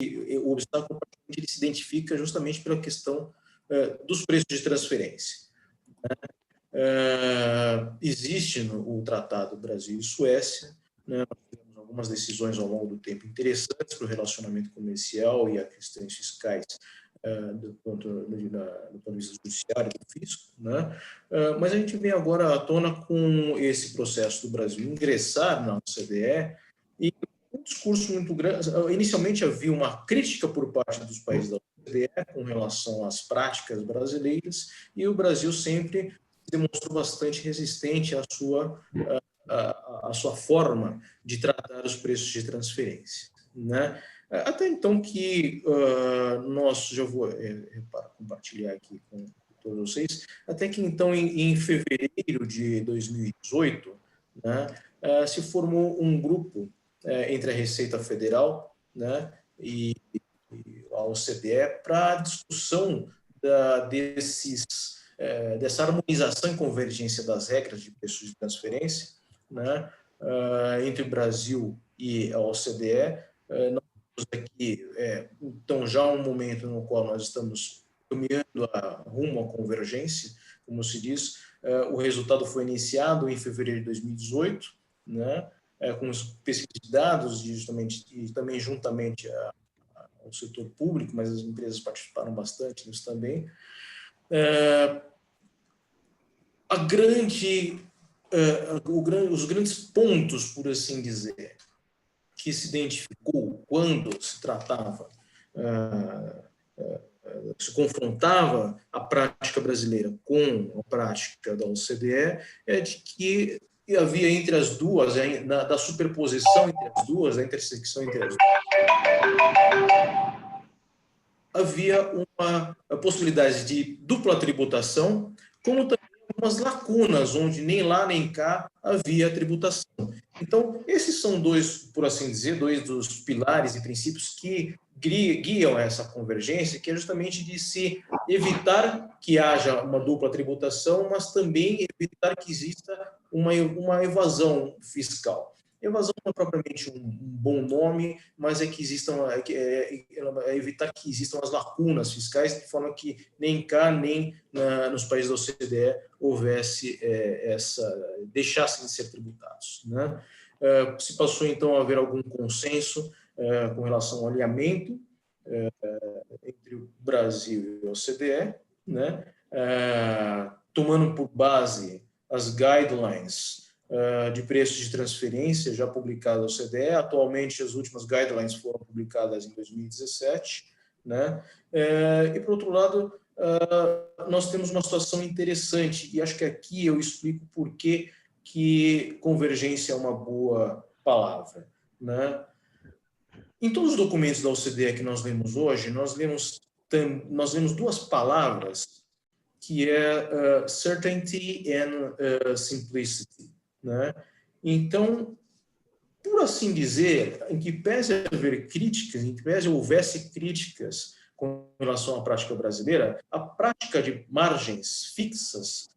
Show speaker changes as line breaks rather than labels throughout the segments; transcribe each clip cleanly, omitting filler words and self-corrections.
o obstáculo ele se identifica justamente pela questão dos preços de transferência. Existe o Tratado Brasil e Suécia, né? Nós tivemos algumas decisões ao longo do tempo interessantes para o relacionamento comercial e as questões fiscais do ponto de vista judiciário do fisco, né? Mas a gente vem agora à tona com esse processo do Brasil ingressar na OCDE e um discurso muito grande. Inicialmente havia uma crítica por parte dos países da OCDE com relação às práticas brasileiras, e o Brasil sempre demonstrou bastante resistente à sua forma de tratar os preços de transferência, né? Até então que nós, já vou compartilhar aqui com todos vocês, até que então em fevereiro de 2018, né, se formou um grupo entre a Receita Federal, né, e a OCDE para discussão dessa harmonização e convergência das regras de preços de transferência, né, entre o Brasil e a OCDE. Nós temos aqui, então, já um momento no qual nós estamos caminhando rumo à convergência, como se diz. O resultado foi iniciado em fevereiro de 2018, né, com os pesquisas de dados e também juntamente ao setor público, mas as empresas participaram bastante nisso também. Os grandes pontos, por assim dizer, que se identificou quando se tratava, se confrontava a prática brasileira com a prática da OCDE, é de que havia entre as duas, da superposição entre as duas, da intersecção entre as duas, havia uma possibilidade de dupla tributação, como também algumas lacunas, onde nem lá nem cá havia tributação. Então, esses são dois, por assim dizer, dois dos pilares e princípios que guiam essa convergência, que é justamente de se evitar que haja uma dupla tributação, mas também evitar que exista uma evasão fiscal. Evasão não é propriamente um bom nome, mas é que evitar que existam as lacunas fiscais, de forma que nem cá, nem nos países da OCDE houvesse deixassem de ser tributados, né? Se passou, então, a haver algum consenso com relação ao alinhamento entre o Brasil e a OCDE, né? Tomando por base as guidelines de preços de transferência já publicadas na OCDE. Atualmente, as últimas guidelines foram publicadas em 2017, né? E, por outro lado, nós temos uma situação interessante, e acho que aqui eu explico por que convergência é uma boa palavra, né? Em todos os documentos da OCDE que nós lemos hoje, nós lemos duas palavras, que é certainty and simplicity, né? Então, por assim dizer, em que pese haver críticas, em que pese houvesse críticas com relação à prática brasileira, a prática de margens fixas,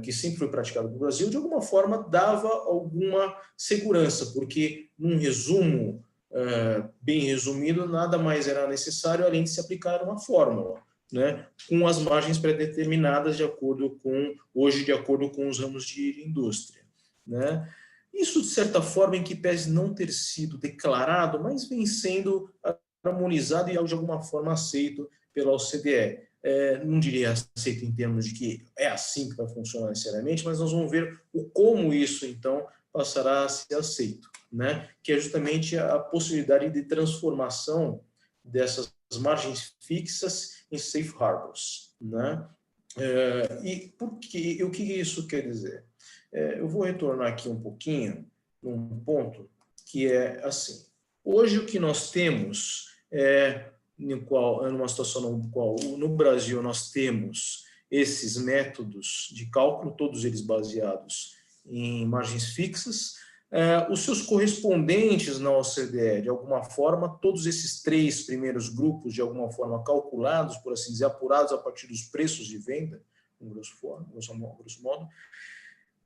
que sempre foi praticada no Brasil, de alguma forma dava alguma segurança, porque, num resumo bem resumido, nada mais era necessário além de se aplicar uma fórmula, né, com as margens pré-determinadas de acordo com os ramos de indústria, né? Isso, de certa forma, em que pese não ter sido declarado, mas vem sendo harmonizado e, de alguma forma, aceito pela OCDE. Não diria aceito em termos de que é assim que vai funcionar necessariamente, mas nós vamos ver como isso, então, passará a ser aceito, né? Que é justamente a possibilidade de transformação dessas margens fixas em safe harbors, né? E o que isso quer dizer? Eu vou retornar aqui um pouquinho num ponto que é assim. Hoje o que nós temos numa situação no qual no Brasil nós temos esses métodos de cálculo, todos eles baseados em margens fixas. Os seus correspondentes na OCDE, de alguma forma, todos esses três primeiros grupos, de alguma forma, calculados, por assim dizer, apurados a partir dos preços de venda, grosso modo.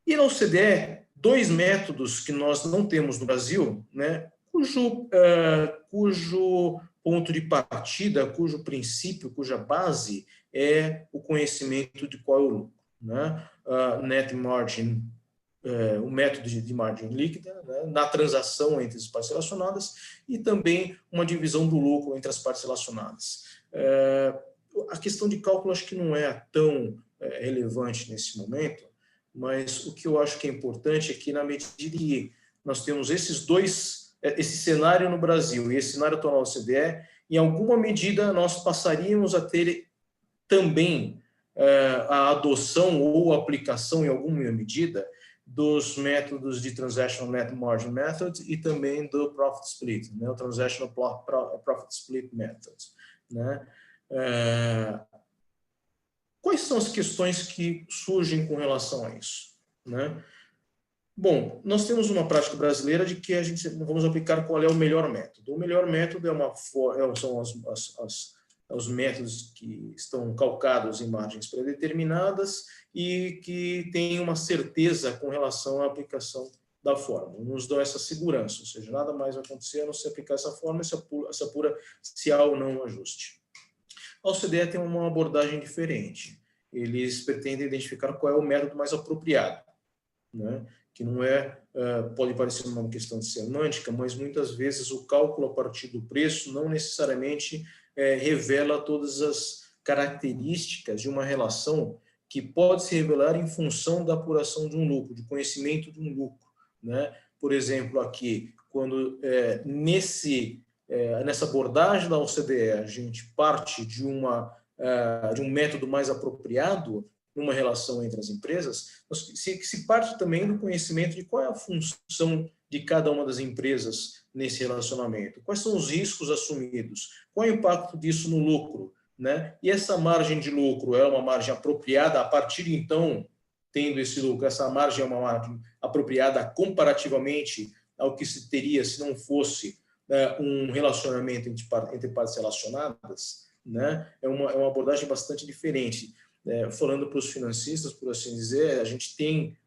E na OCDE, dois métodos que nós não temos no Brasil, né, cujo ponto de partida, cujo princípio, cuja base é o conhecimento de qual é o lucro, né? Net margin, o método de margem líquida, né? Na transação entre as partes relacionadas, e também uma divisão do lucro entre as partes relacionadas. A questão de cálculo acho que não é tão relevante nesse momento, mas o que eu acho que é importante é que, na medida que nós temos esse cenário no Brasil e esse cenário atual da OCDE, em alguma medida nós passaríamos a ter também a adoção ou aplicação, em alguma medida, dos métodos de Transactional Net Margin Method e também do Profit Split, né, o Transactional Profit Split Method, né? Quais são as questões que surgem com relação a isso, né? Bom, nós temos uma prática brasileira de que a gente vamos aplicar qual é o melhor método. O melhor método são os métodos que estão calcados em margens pré-determinadas e que têm uma certeza com relação à aplicação da fórmula. Nos dão essa segurança, ou seja, nada mais vai acontecer a não ser aplicar essa fórmula se apura se há ou não um ajuste. A OCDE tem uma abordagem diferente. Eles pretendem identificar qual é o método mais apropriado, né? Que não pode parecer uma questão de semântica, mas muitas vezes o cálculo a partir do preço não necessariamente revela todas as características de uma relação que pode se revelar em função da apuração de um lucro, de conhecimento de um lucro, né? Por exemplo, aqui, quando nessa abordagem da OCDE a gente parte de um método mais apropriado numa relação entre as empresas, se parte também do conhecimento de qual é a função de cada uma das empresas nesse relacionamento, quais são os riscos assumidos, qual é o impacto disso no lucro, né? E essa margem de lucro é uma margem apropriada a partir de então, tendo esse lucro, essa margem é uma margem apropriada comparativamente ao que se teria se não fosse um relacionamento entre partes relacionadas, né? É uma abordagem bastante diferente. Falando para os financistas, por assim dizer, a gente tem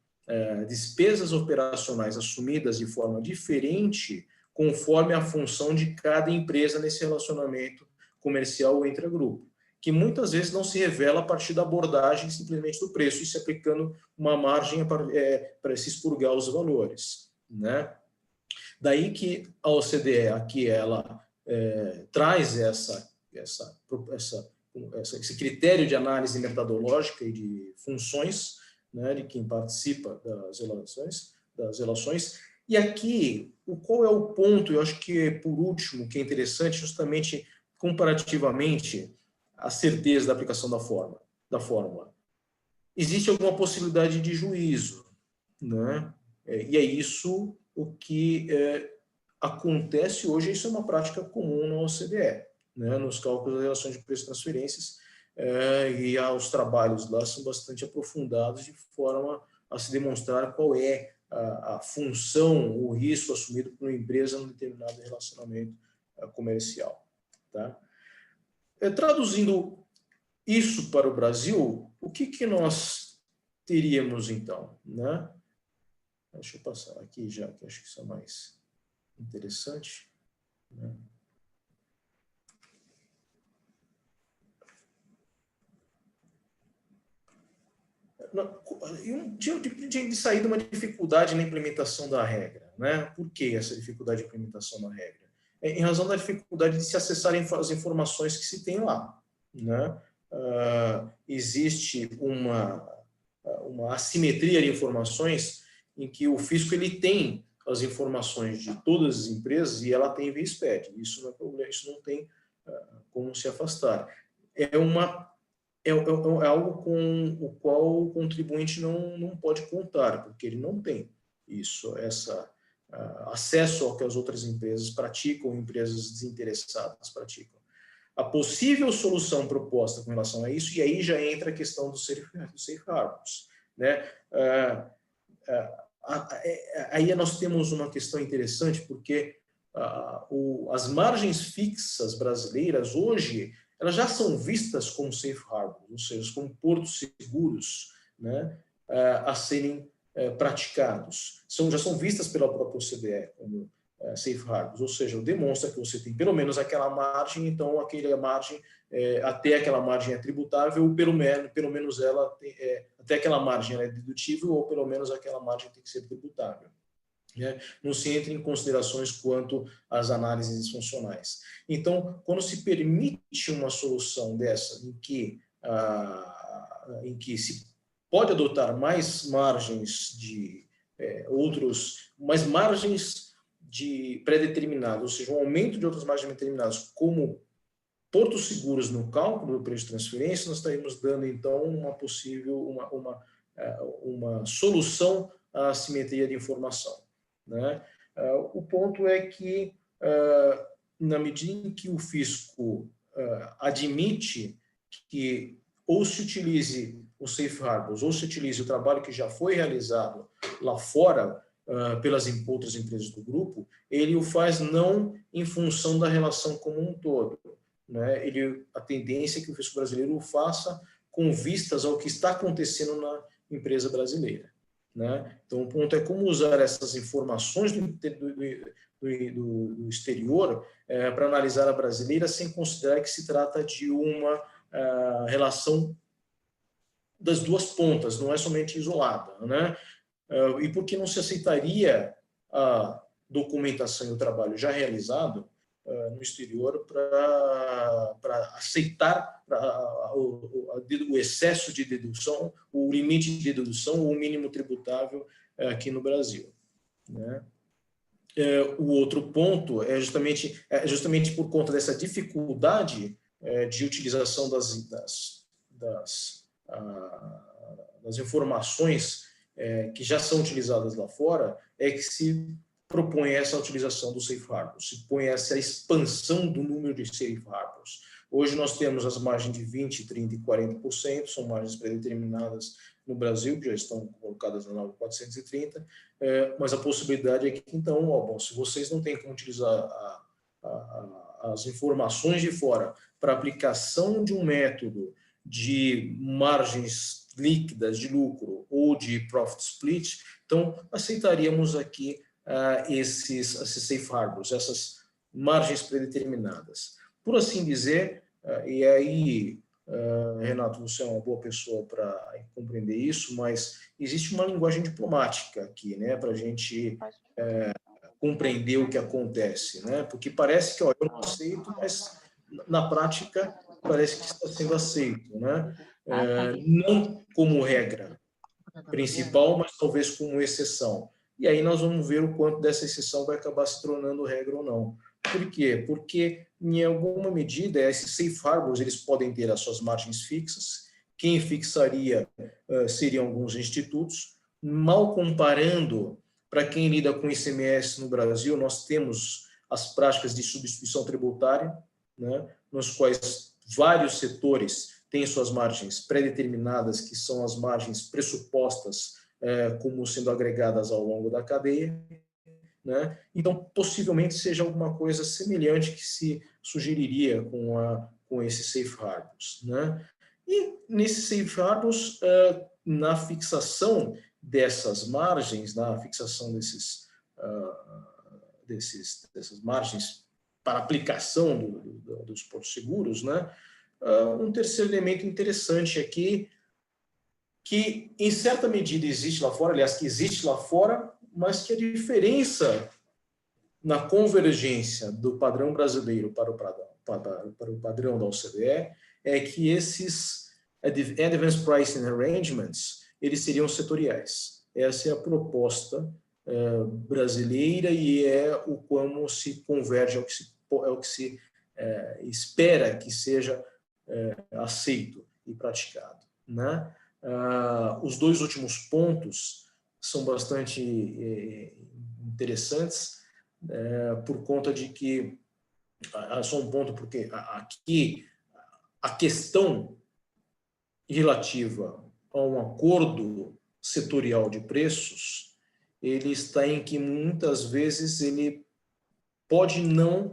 despesas operacionais assumidas de forma diferente conforme a função de cada empresa nesse relacionamento comercial ou intragrupo, que muitas vezes não se revela a partir da abordagem simplesmente do preço e se aplicando uma margem para se expurgar os valores, né? Daí que a OCDE aqui ela traz esse critério de análise metodológica e de funções, né, de quem participa das relações. E aqui, qual é o ponto, eu acho que por último, que é interessante, justamente comparativamente a certeza da aplicação da fórmula. Existe alguma possibilidade de juízo, né? E é isso o que acontece hoje, isso é uma prática comum na OCDE, né, nos cálculos das relações de preço e transferências, e os trabalhos lá são bastante aprofundados de forma a se demonstrar qual é a função, o risco assumido por uma empresa num determinado relacionamento comercial. Tá? Traduzindo isso para o Brasil, o que nós teríamos então? Né? Deixa eu passar aqui já, que acho que isso é mais interessante. Né? Tinha de sair de uma dificuldade na implementação da regra. Né? Por que essa dificuldade de implementação da regra? Em razão da dificuldade de se acessarem as informações que se tem lá. Né? Existe uma assimetria de informações em que o fisco ele tem as informações de todas as empresas e ela tem via SPED. Isso não é problema, isso não tem como se afastar. É algo com o qual o contribuinte não pode contar, porque ele não tem acesso ao que as outras empresas praticam, empresas desinteressadas praticam. A possível solução proposta com relação a isso, e aí já entra a questão dos safe harbors, né? Aí nós temos uma questão interessante, porque as margens fixas brasileiras hoje elas já são vistas como safe harbors, ou seja, como portos seguros, né, a serem praticados. Já são vistas pela própria OCDE como safe harbors, ou seja, demonstra que você tem pelo menos aquela margem, então aquela margem, até aquela margem é tributável, ou pelo menos ela até aquela margem ela é dedutível, ou pelo menos aquela margem tem que ser tributável. Não se entra em considerações quanto às análises funcionais. Então, quando se permite uma solução dessa, em que se pode adotar mais margens de mais margens de pré-determinadas, ou seja, um aumento de outras margens determinadas, como portos seguros no cálculo do preço de transferência, nós estaríamos dando, então, uma possível, uma solução à assimetria de informação. Né? O ponto é que, na medida em que o fisco admite que ou se utilize o safe harbors, ou se utilize o trabalho que já foi realizado lá fora pelas outras empresas do grupo, ele o faz não em função da relação como um todo. Né? A tendência é que o fisco brasileiro o faça com vistas ao que está acontecendo na empresa brasileira. Né? Então, o ponto é como usar essas informações do exterior para analisar a brasileira sem considerar que se trata de uma relação das duas pontas, não é somente isolada. Né? E por que não se aceitaria a documentação e o trabalho já realizado no exterior para aceitar o excesso de dedução, o limite de dedução ou o mínimo tributável aqui no Brasil. Né? O outro ponto é justamente por conta dessa dificuldade de utilização das informações que já são utilizadas lá fora, é que se propõe essa utilização do safe harbors, se põe essa expansão do número de safe harbors. Hoje nós temos as margens de 20%, 30% e 40%, são margens predeterminadas no Brasil, que já estão colocadas na 9430, mas a possibilidade é que, então, se vocês não têm como utilizar as informações de fora para aplicação de um método de margens líquidas de lucro ou de profit split, então aceitaríamos aqui esses safe harbors, essas margens predeterminadas. Por assim dizer, e aí, Renato, você é uma boa pessoa para compreender isso, mas existe uma linguagem diplomática aqui, né, para a gente compreender o que acontece, né, porque parece que, eu não aceito, mas na prática parece que está sendo aceito, né, não como regra principal, mas talvez como exceção. E aí nós vamos ver o quanto dessa exceção vai acabar se tornando regra ou não. Por quê? Porque, em alguma medida, esses safe harbors eles podem ter as suas margens fixas. Quem fixaria seriam alguns institutos. Mal comparando, para quem lida com ICMS no Brasil, nós temos as práticas de substituição tributária, né, nos quais vários setores têm suas margens pré-determinadas, que são as margens pressupostas como sendo agregadas ao longo da cadeia. Né? Então, possivelmente seja alguma coisa semelhante que se sugeriria com esses safe harbors. Né? E nesses safe harbors, na fixação dessas margens, na fixação dessas margens para aplicação dos portos seguros, né? Um terceiro elemento interessante aqui, que em certa medida existe lá fora, aliás, que existe lá fora, mas que a diferença na convergência do padrão brasileiro para o padrão da OCDE é que esses Advanced Pricing Arrangements eles seriam setoriais. Essa é a proposta brasileira e é o como se converge ao que se espera que seja aceito e praticado. Né? Os dois últimos pontos são bastante interessantes por conta de que só um ponto, porque aqui a questão relativa a um acordo setorial de preços ele está em que muitas vezes ele pode não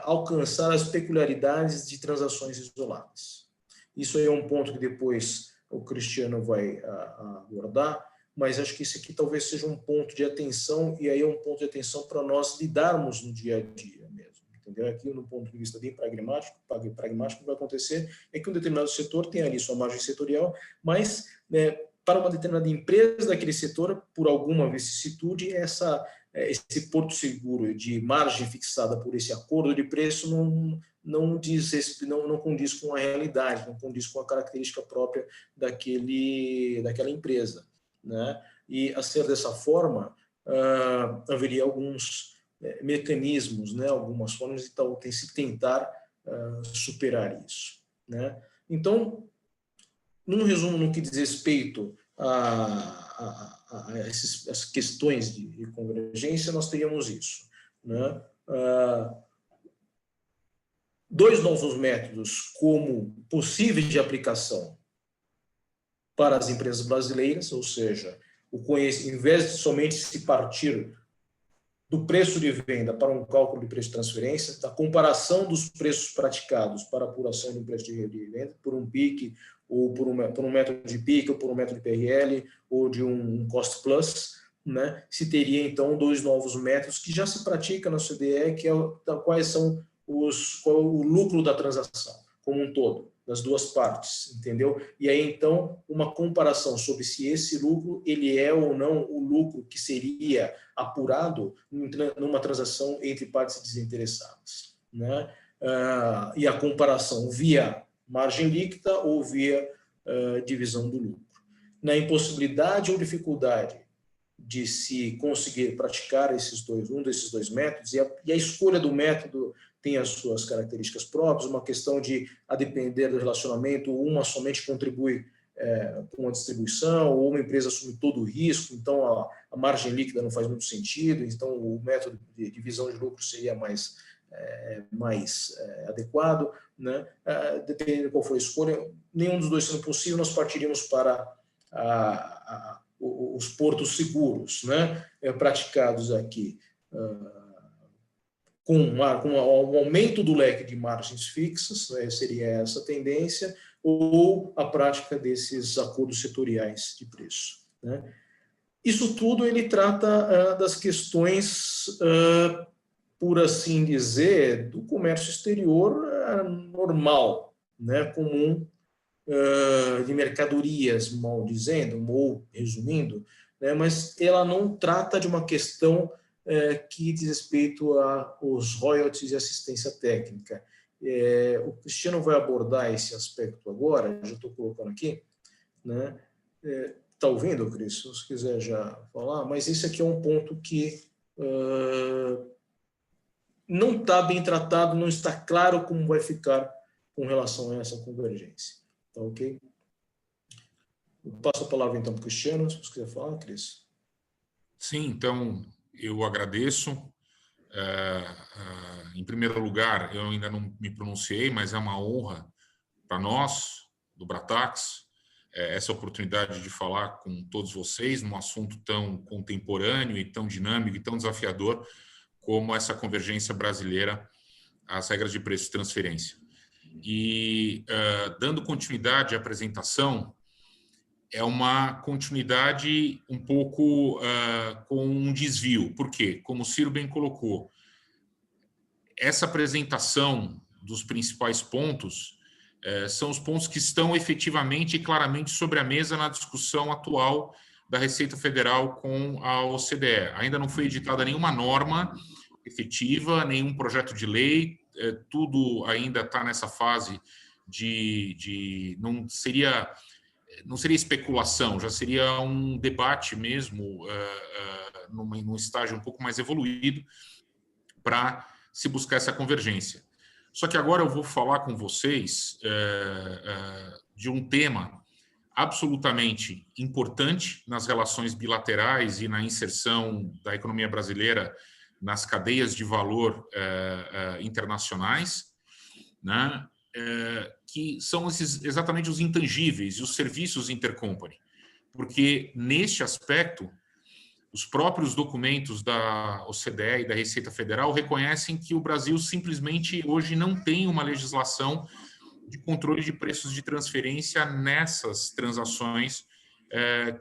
alcançar as peculiaridades de transações isoladas. Isso aí é um ponto que depois o Cristiano vai abordar, mas acho que esse aqui talvez seja um ponto de atenção, e aí é um ponto de atenção para nós lidarmos no dia a dia mesmo, entendeu? Aqui, no ponto de vista bem pragmático, o que vai acontecer é que um determinado setor tem ali sua margem setorial, mas para uma determinada empresa daquele setor, por alguma vicissitude, esse porto seguro de margem fixada por esse acordo de preço não condiz com a realidade, não condiz com a característica própria daquela empresa, né? E, a ser dessa forma, haveria alguns mecanismos, né? Algumas formas de se tentar superar isso, né? Então, num resumo, no que diz respeito a essas questões de convergência, nós teríamos isso, né? Dois novos métodos como possíveis de aplicação para as empresas brasileiras, ou seja, em vez de somente se partir do preço de venda para um cálculo de preço de transferência, da comparação dos preços praticados para apuração do preço de venda, por um PIC, ou por um método de PIC, ou por um método de PRL, ou de um cost plus, né? Se teria, então, dois novos métodos que já se pratica na CDE, que quais são qual é o lucro da transação como um todo, das duas partes, entendeu? E aí, então, uma comparação sobre se esse lucro ele é ou não o lucro que seria apurado numa transação entre partes desinteressadas, né? E a comparação via margem líquida ou via divisão do lucro. Na impossibilidade ou dificuldade de se conseguir praticar um desses dois métodos, e a escolha do método tem as suas características próprias, uma questão de, a depender do relacionamento, uma somente contribui com a distribuição, ou uma empresa assume todo o risco, então a margem líquida não faz muito sentido, então o método de divisão de lucro seria mais adequado, né? Dependendo de qual for a escolha, nenhum dos dois sendo possível, nós partiríamos para os portos seguros, né? Praticados aqui com um aumento do leque de margens fixas, né? Seria essa a tendência, ou a prática desses acordos setoriais de preço, né? Isso tudo ele trata das questões, por assim dizer, do comércio exterior normal, né? Comum, de mercadorias, mal dizendo, ou resumindo, né? Mas ela não trata de uma questão que diz respeito aos royalties e assistência técnica. O Cristiano vai abordar esse aspecto agora, já estou colocando aqui, né? Está ouvindo, Cris? Se quiser já falar, mas esse aqui é um ponto que não está bem tratado, não está claro como vai ficar com relação a essa convergência. Tá ok? Eu passo a palavra então para o Cristiano, se você quiser falar, Cris.
Sim, então eu agradeço. Em primeiro lugar, eu ainda não me pronunciei, mas é uma honra para nós, do Bratax, essa oportunidade de falar com todos vocês num assunto tão contemporâneo e tão dinâmico e tão desafiador como essa convergência brasileira às regras de preço de transferência. E, dando continuidade à apresentação, é uma continuidade um pouco com um desvio. Por quê? Como o Ciro bem colocou, essa apresentação dos principais pontos são os pontos que estão efetivamente e claramente sobre a mesa na discussão atual da Receita Federal com a OCDE. Ainda não foi editada nenhuma norma efetiva, nenhum projeto de lei, tudo ainda está nessa fase de não seria especulação, já seria um debate mesmo num estágio um pouco mais evoluído para se buscar essa convergência. Só que agora eu vou falar com vocês de um tema absolutamente importante nas relações bilaterais e na inserção da economia brasileira nas cadeias de valor internacionais, né? Que são exatamente os intangíveis e os serviços intercompany. Porque, neste aspecto, os próprios documentos da OCDE e da Receita Federal reconhecem que o Brasil simplesmente hoje não tem uma legislação de controle de preços de transferência nessas transações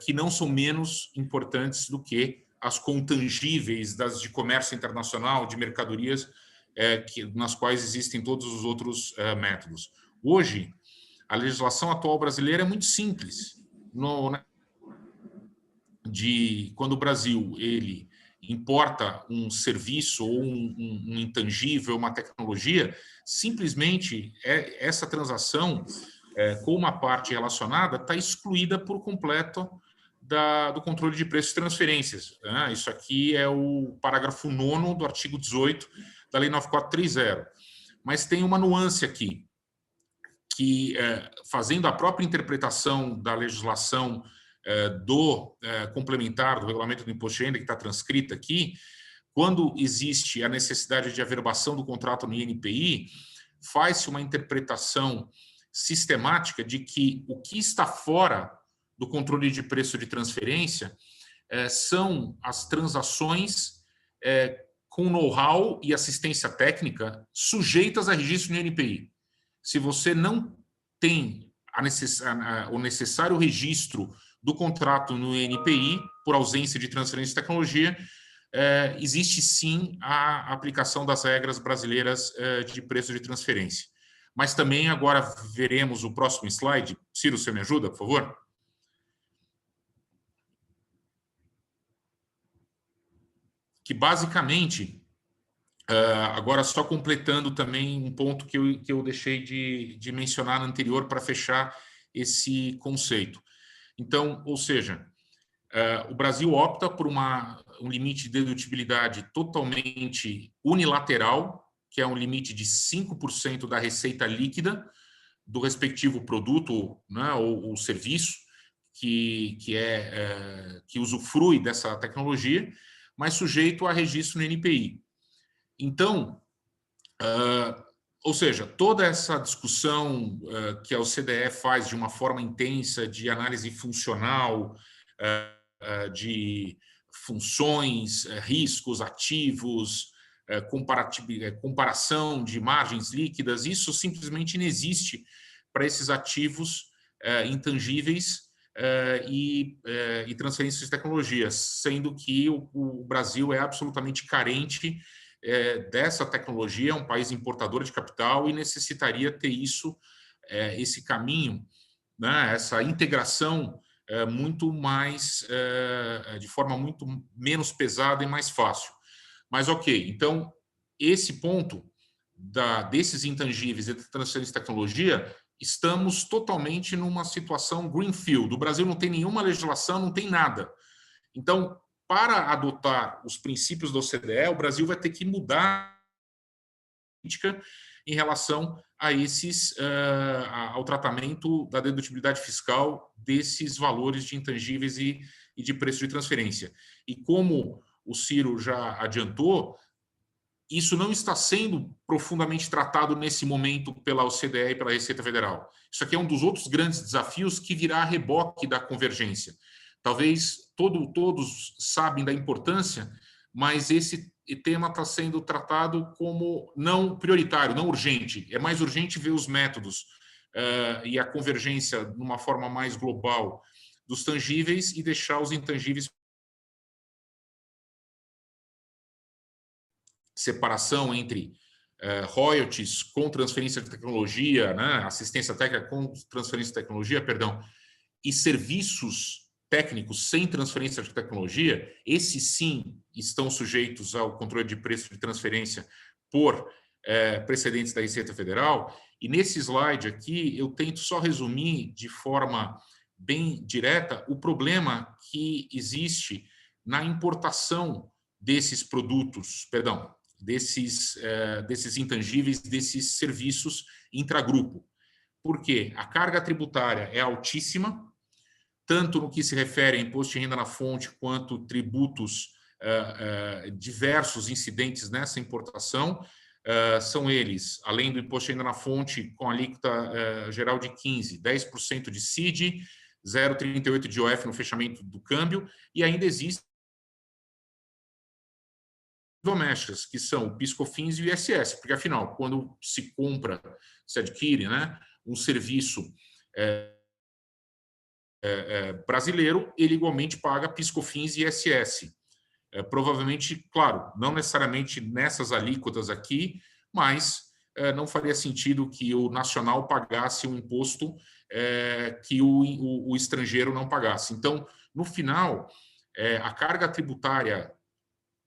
que não são menos importantes do que as contangíveis de comércio internacional, de mercadorias, nas quais existem todos os outros métodos. Hoje, a legislação atual brasileira é muito simples. Quando o Brasil ele importa um serviço ou um intangível, uma tecnologia, simplesmente essa transação, com uma parte relacionada, está excluída por completo do controle de preços e transferências. Né? Isso aqui é o parágrafo 9º do artigo 18 da Lei 9430. Mas tem uma nuance aqui, que, fazendo a própria interpretação da legislação do complementar do regulamento do imposto de renda, que está transcrita aqui, quando existe a necessidade de averbação do contrato no INPI, faz-se uma interpretação sistemática de que o que está fora do controle de preço de transferência são as transações com know-how e assistência técnica sujeitas a registro no INPI. Se você não tem o necessário registro do contrato no INPI, por ausência de transferência de tecnologia, existe sim a aplicação das regras brasileiras de preço de transferência. Mas também agora veremos o próximo slide. Ciro, você me ajuda, por favor? Que basicamente, agora só completando também um ponto que eu deixei de mencionar no anterior para fechar esse conceito. Então, ou seja, o Brasil opta por um limite de dedutibilidade totalmente unilateral, que é um limite de 5% da receita líquida do respectivo produto, né, ou serviço que usufrui dessa tecnologia, mas sujeito a registro no INPI. Então, ou seja, toda essa discussão que a OCDE faz de uma forma intensa de análise funcional, de funções, riscos, ativos, comparação de margens líquidas, isso simplesmente não existe para esses ativos intangíveis e transferências de tecnologias, sendo que o Brasil é absolutamente carente dessa tecnologia, é um país importador de capital e necessitaria ter esse caminho, né, essa integração muito mais, de forma muito menos pesada e mais fácil. Mas, ok, então, esse ponto desses intangíveis e da transferência de tecnologia, estamos totalmente numa situação greenfield. O Brasil não tem nenhuma legislação, não tem nada. Então, para adotar os princípios da OCDE, o Brasil vai ter que mudar a política em relação a ao tratamento da dedutibilidade fiscal desses valores de intangíveis e de preço de transferência. E como o Ciro já adiantou, isso não está sendo profundamente tratado nesse momento pela OCDE e pela Receita Federal. Isso aqui é um dos outros grandes desafios que virá a reboque da convergência. Talvez todos sabem da importância, mas esse tema está sendo tratado como não prioritário, não urgente. É mais urgente ver os métodos e a convergência de uma forma mais global dos tangíveis e deixar os intangíveis. Separação entre royalties com transferência de tecnologia, né, assistência técnica com transferência de tecnologia, perdão, e serviços técnicos sem transferência de tecnologia, esses sim estão sujeitos ao controle de preço de transferência por precedentes da Receita Federal. E nesse slide aqui, eu tento só resumir de forma bem direta o problema que existe na importação desses produtos, perdão, desses intangíveis, desses serviços intragrupo. Por quê? A carga tributária é altíssima, tanto no que se refere a imposto de renda na fonte, quanto tributos diversos incidentes nessa importação. São eles, além do imposto de renda na fonte, com alíquota geral de 15%, 10% de CID, 0,38% de IOF no fechamento do câmbio, e ainda existem domésticas, que são o PIS/COFINS e o ISS, porque, afinal, quando se compra, se adquire, né, um serviço brasileiro, ele igualmente paga PIS/COFINS e ISS. Provavelmente, claro, não necessariamente nessas alíquotas aqui, mas não faria sentido que o nacional pagasse um imposto que o estrangeiro não pagasse. Então, no final, a carga tributária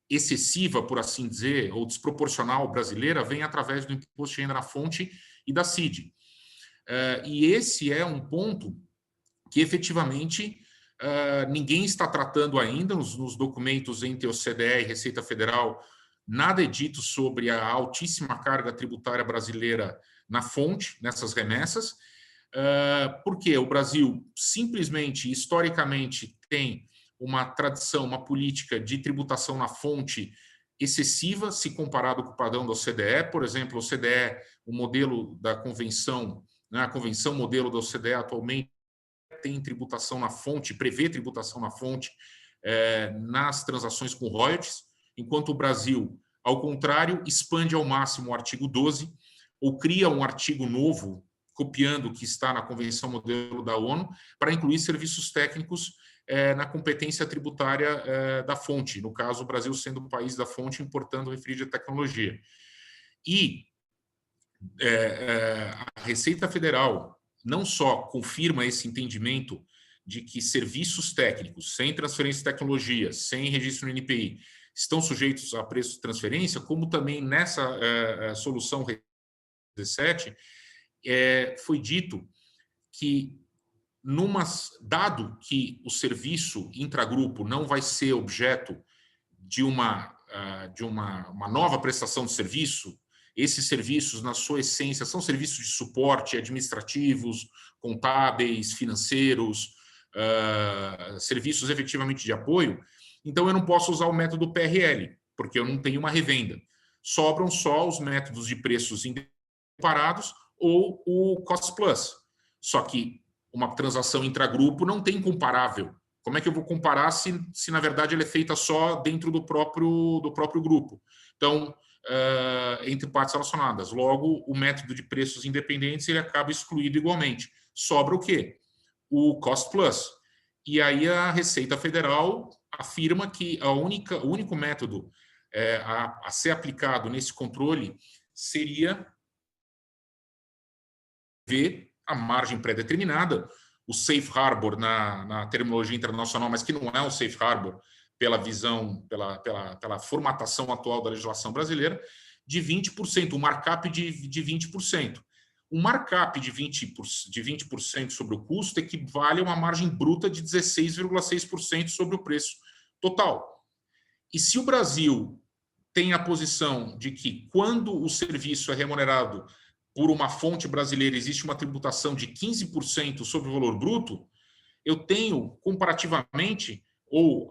excessiva, por assim dizer, ou desproporcional brasileira, vem através do imposto de renda na fonte e da CID. E esse é um ponto que efetivamente ninguém está tratando ainda nos documentos entre OCDE e Receita Federal. Nada é dito sobre a altíssima carga tributária brasileira na fonte, nessas remessas, porque o Brasil simplesmente, historicamente, tem uma tradição, uma política de tributação na fonte excessiva, se comparado com o padrão da OCDE. Por exemplo, a OCDE, o modelo da convenção, né, a convenção modelo da OCDE atualmente tem tributação na fonte, prevê tributação na fonte nas transações com royalties, enquanto o Brasil, ao contrário, expande ao máximo o artigo 12, ou cria um artigo novo, copiando o que está na Convenção Modelo da ONU, para incluir serviços técnicos na competência tributária da fonte, no caso, o Brasil sendo o país da fonte, importando refrigeração de tecnologia. E a Receita Federal não só confirma esse entendimento de que serviços técnicos, sem transferência de tecnologia, sem registro no NPI, estão sujeitos a preço de transferência, como também nessa solução 17, foi dito que, dado que o serviço intragrupo não vai ser objeto de uma nova prestação de serviço, esses serviços, na sua essência, são serviços de suporte administrativos, contábeis, financeiros, serviços efetivamente de apoio. Então, eu não posso usar o método PRL, porque eu não tenho uma revenda. Sobram só os métodos de preços separados ou o Cost Plus. Só que uma transação intragrupo não tem comparável. Como é que eu vou comparar se na verdade, ela é feita só dentro do próprio grupo? Então, entre partes relacionadas. Logo, o método de preços independentes ele acaba excluído igualmente. Sobra o quê? O Cost Plus. E aí a Receita Federal afirma que o único método a ser aplicado nesse controle seria ver a margem pré-determinada, o safe harbor na terminologia internacional, mas que não é um safe harbor pela visão, pela formatação atual da legislação brasileira, de 20%, um markup de 20%. Um markup de 20% sobre o custo equivale a uma margem bruta de 16,6% sobre o preço total. E se o Brasil tem a posição de que, quando o serviço é remunerado por uma fonte brasileira, existe uma tributação de 15% sobre o valor bruto, eu tenho, comparativamente, ou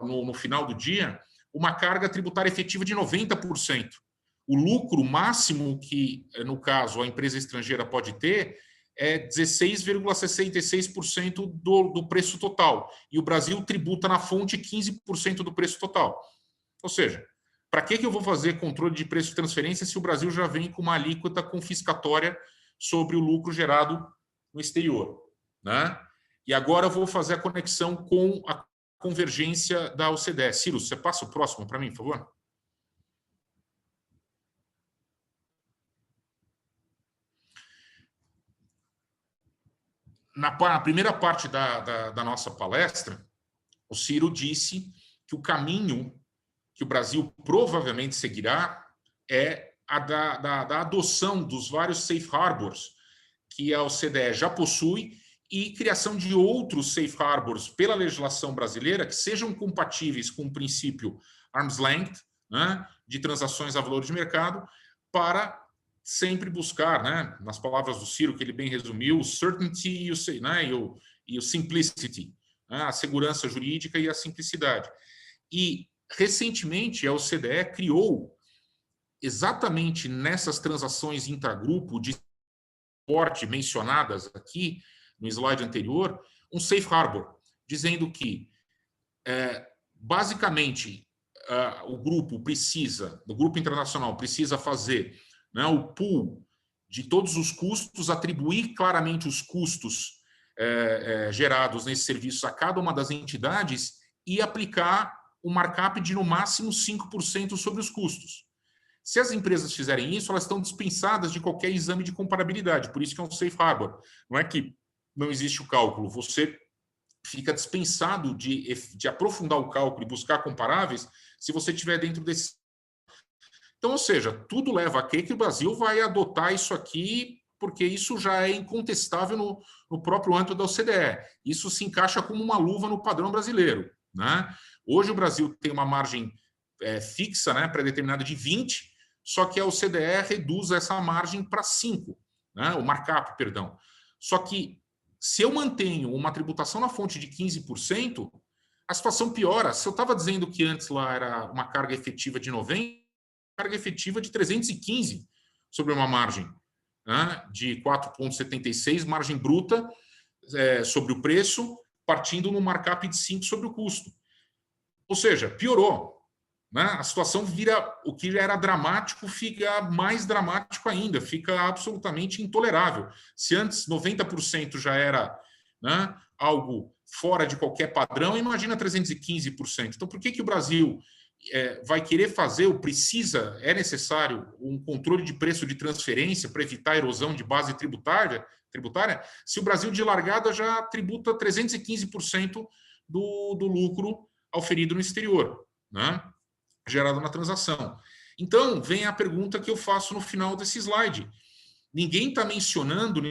no final do dia, uma carga tributária efetiva de 90%. O lucro máximo que, no caso, a empresa estrangeira pode ter é 16,66% do preço total. E o Brasil tributa na fonte 15% do preço total. Ou seja, para que eu vou fazer controle de preço de transferência se o Brasil já vem com uma alíquota confiscatória sobre o lucro gerado no exterior, né? E agora eu vou fazer a conexão com a convergência da OCDE. Ciro, você passa o próximo para mim, por favor? Na primeira parte da nossa palestra, o Ciro disse que o caminho que o Brasil provavelmente seguirá é a da adoção dos vários safe harbors que a OCDE já possui e criação de outros safe harbors pela legislação brasileira que sejam compatíveis com o princípio arm's length, né, de transações a valor de mercado, para sempre buscar, né, nas palavras do Ciro, que ele bem resumiu, o certainty e o simplicity, né, a segurança jurídica e a simplicidade. E, recentemente, a OCDE criou, exatamente nessas transações intragrupo de suporte mencionadas aqui no slide anterior, um safe harbor, dizendo que, basicamente, o grupo internacional precisa fazer, né, o pool de todos os custos, atribuir claramente os custos gerados nesses serviços a cada uma das entidades e aplicar um markup de, no máximo, 5% sobre os custos. Se as empresas fizerem isso, elas estão dispensadas de qualquer exame de comparabilidade, por isso que é um safe harbor. Não é que não existe o cálculo, você fica dispensado de aprofundar o cálculo e buscar comparáveis se você estiver dentro desse. Então, ou seja, tudo leva a crer que o Brasil vai adotar isso aqui, porque isso já é incontestável no próprio âmbito da OCDE. Isso se encaixa como uma luva no padrão brasileiro, né? Hoje o Brasil tem uma margem fixa, né, pré-determinada de 20%, só que a OCDE reduz essa margem para 5%, né, o markup, perdão. Só que se eu mantenho uma tributação na fonte de 15%, a situação piora. Se eu estava dizendo que antes lá era uma carga efetiva de 90%, carga efetiva de 315 sobre uma margem, né, de 4,76, margem bruta sobre o preço, partindo no markup de 5 sobre o custo. Ou seja, piorou. Né? A situação vira, o que já era dramático fica mais dramático ainda, fica absolutamente intolerável. Se antes 90% já era, né, algo fora de qualquer padrão, imagina 315%. Então, por que o Brasil vai querer fazer, ou precisa, é necessário um controle de preço de transferência para evitar a erosão de base tributária, se o Brasil de largada já tributa 315% do lucro auferido no exterior, né, gerado na transação. Então, vem a pergunta que eu faço no final desse slide. Ninguém está mencionando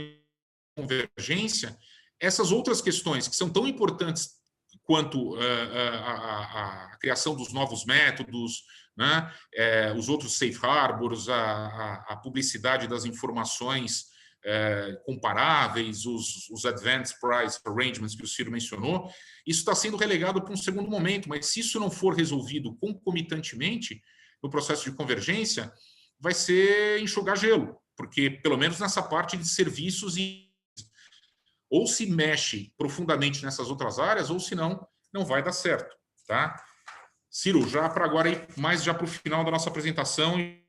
convergência essas outras questões que são tão importantes quanto a criação dos novos métodos, né, os outros safe harbors, a publicidade das informações comparáveis, os advanced price arrangements que o Ciro mencionou. Isso está sendo relegado para um segundo momento, mas se isso não for resolvido concomitantemente no processo de convergência, vai ser enxugar gelo, porque pelo menos nessa parte de serviços ou se mexe profundamente nessas outras áreas, ou senão não vai dar certo, tá? Ciro, já para agora ir mais já para o final da nossa apresentação e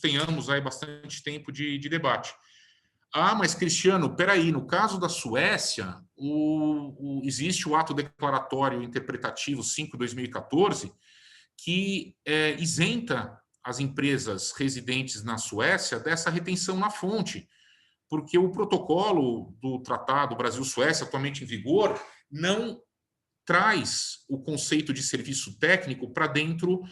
tenhamos aí bastante tempo de debate. Ah, mas Cristiano, peraí, no caso da Suécia, existe o ato declaratório interpretativo 5/2014 que isenta as empresas residentes na Suécia dessa retenção na fonte, porque o protocolo do Tratado Brasil-Suécia, atualmente em vigor, não traz o conceito de serviço técnico para dentro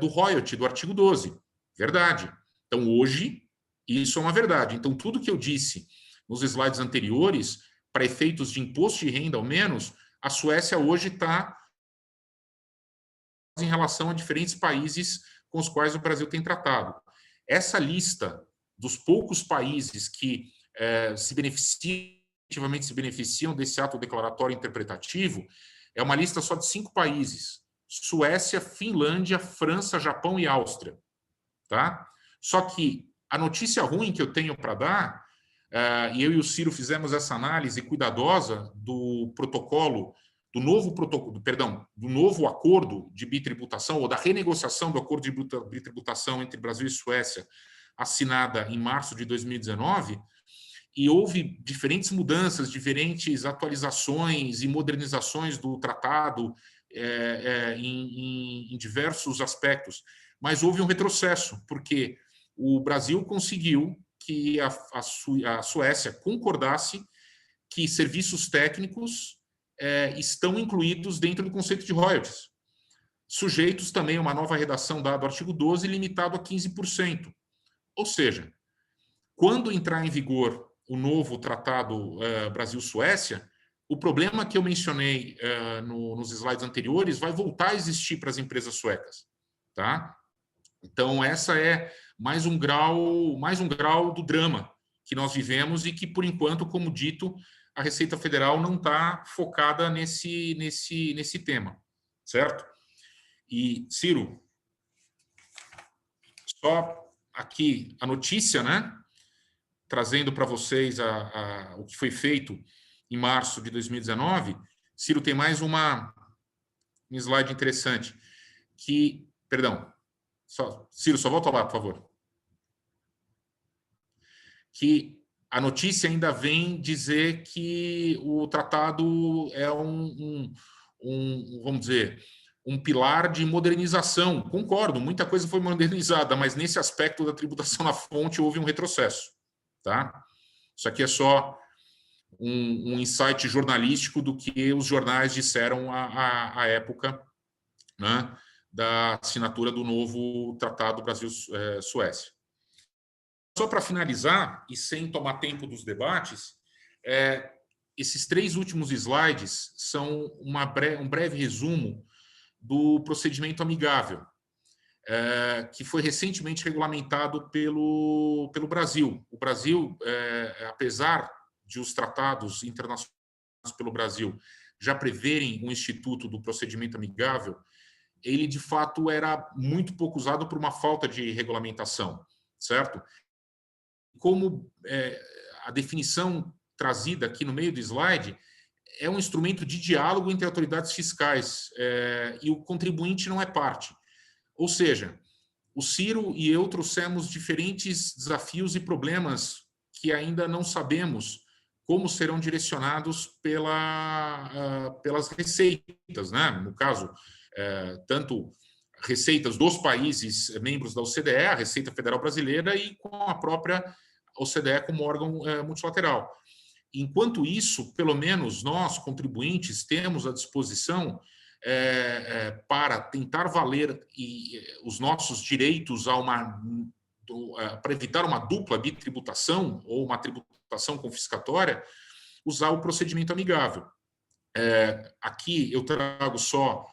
do royalty, do artigo 12. Verdade. Então, hoje, isso é uma verdade. Então, tudo que eu disse nos slides anteriores, para efeitos de imposto de renda, ao menos, a Suécia hoje está em relação a diferentes países com os quais o Brasil tem tratado. Essa lista dos poucos países que efetivamente se beneficiam desse ato declaratório interpretativo é uma lista só de 5 países: Suécia, Finlândia, França, Japão e Áustria. Tá? Só que a notícia ruim que eu tenho para dar, e eu e o Ciro fizemos essa análise cuidadosa do protocolo, do novo acordo de bitributação, ou da renegociação do acordo de bitributação entre Brasil e Suécia, assinada em março de 2019, e houve diferentes mudanças, diferentes atualizações e modernizações do tratado em diversos aspectos. Mas houve um retrocesso, porque o Brasil conseguiu que a Suécia concordasse que serviços técnicos estão incluídos dentro do conceito de royalties, sujeitos também a uma nova redação dada ao artigo 12, limitado a 15%. Ou seja, quando entrar em vigor o novo tratado Brasil-Suécia, o problema que eu mencionei nos slides anteriores vai voltar a existir para as empresas suecas, tá? Então, essa é mais um grau do drama que nós vivemos e que, por enquanto, como dito, a Receita Federal não está focada nesse tema, certo? E, Ciro, só aqui a notícia, né? Trazendo para vocês o que foi feito em março de 2019, Ciro tem mais um slide interessante, Ciro, só volta lá, por favor. Que a notícia ainda vem dizer que o tratado é vamos dizer, um pilar de modernização. Concordo, muita coisa foi modernizada, mas nesse aspecto da tributação na fonte houve um retrocesso. Tá? Isso aqui é só um insight jornalístico do que os jornais disseram à época, né, da assinatura do novo Tratado Brasil-Suécia. Só para finalizar, e sem tomar tempo dos debates, esses 3 últimos slides são um breve resumo do procedimento amigável, que foi recentemente regulamentado pelo Brasil. O Brasil, apesar de os tratados internacionais pelo Brasil já preverem um instituto do procedimento amigável, ele, de fato, era muito pouco usado por uma falta de regulamentação, certo? Como a definição trazida aqui no meio do slide é um instrumento de diálogo entre autoridades fiscais e o contribuinte não é parte. Ou seja, o Ciro e eu trouxemos diferentes desafios e problemas que ainda não sabemos como serão direcionados pelas receitas, né? No caso, tanto receitas dos países membros da OCDE, a Receita Federal Brasileira, e com a própria OCDE como órgão multilateral. Enquanto isso, pelo menos nós, contribuintes, temos à disposição para tentar valer os nossos direitos para evitar uma dupla bitributação ou uma tributação confiscatória, usar o procedimento amigável. Aqui eu trago só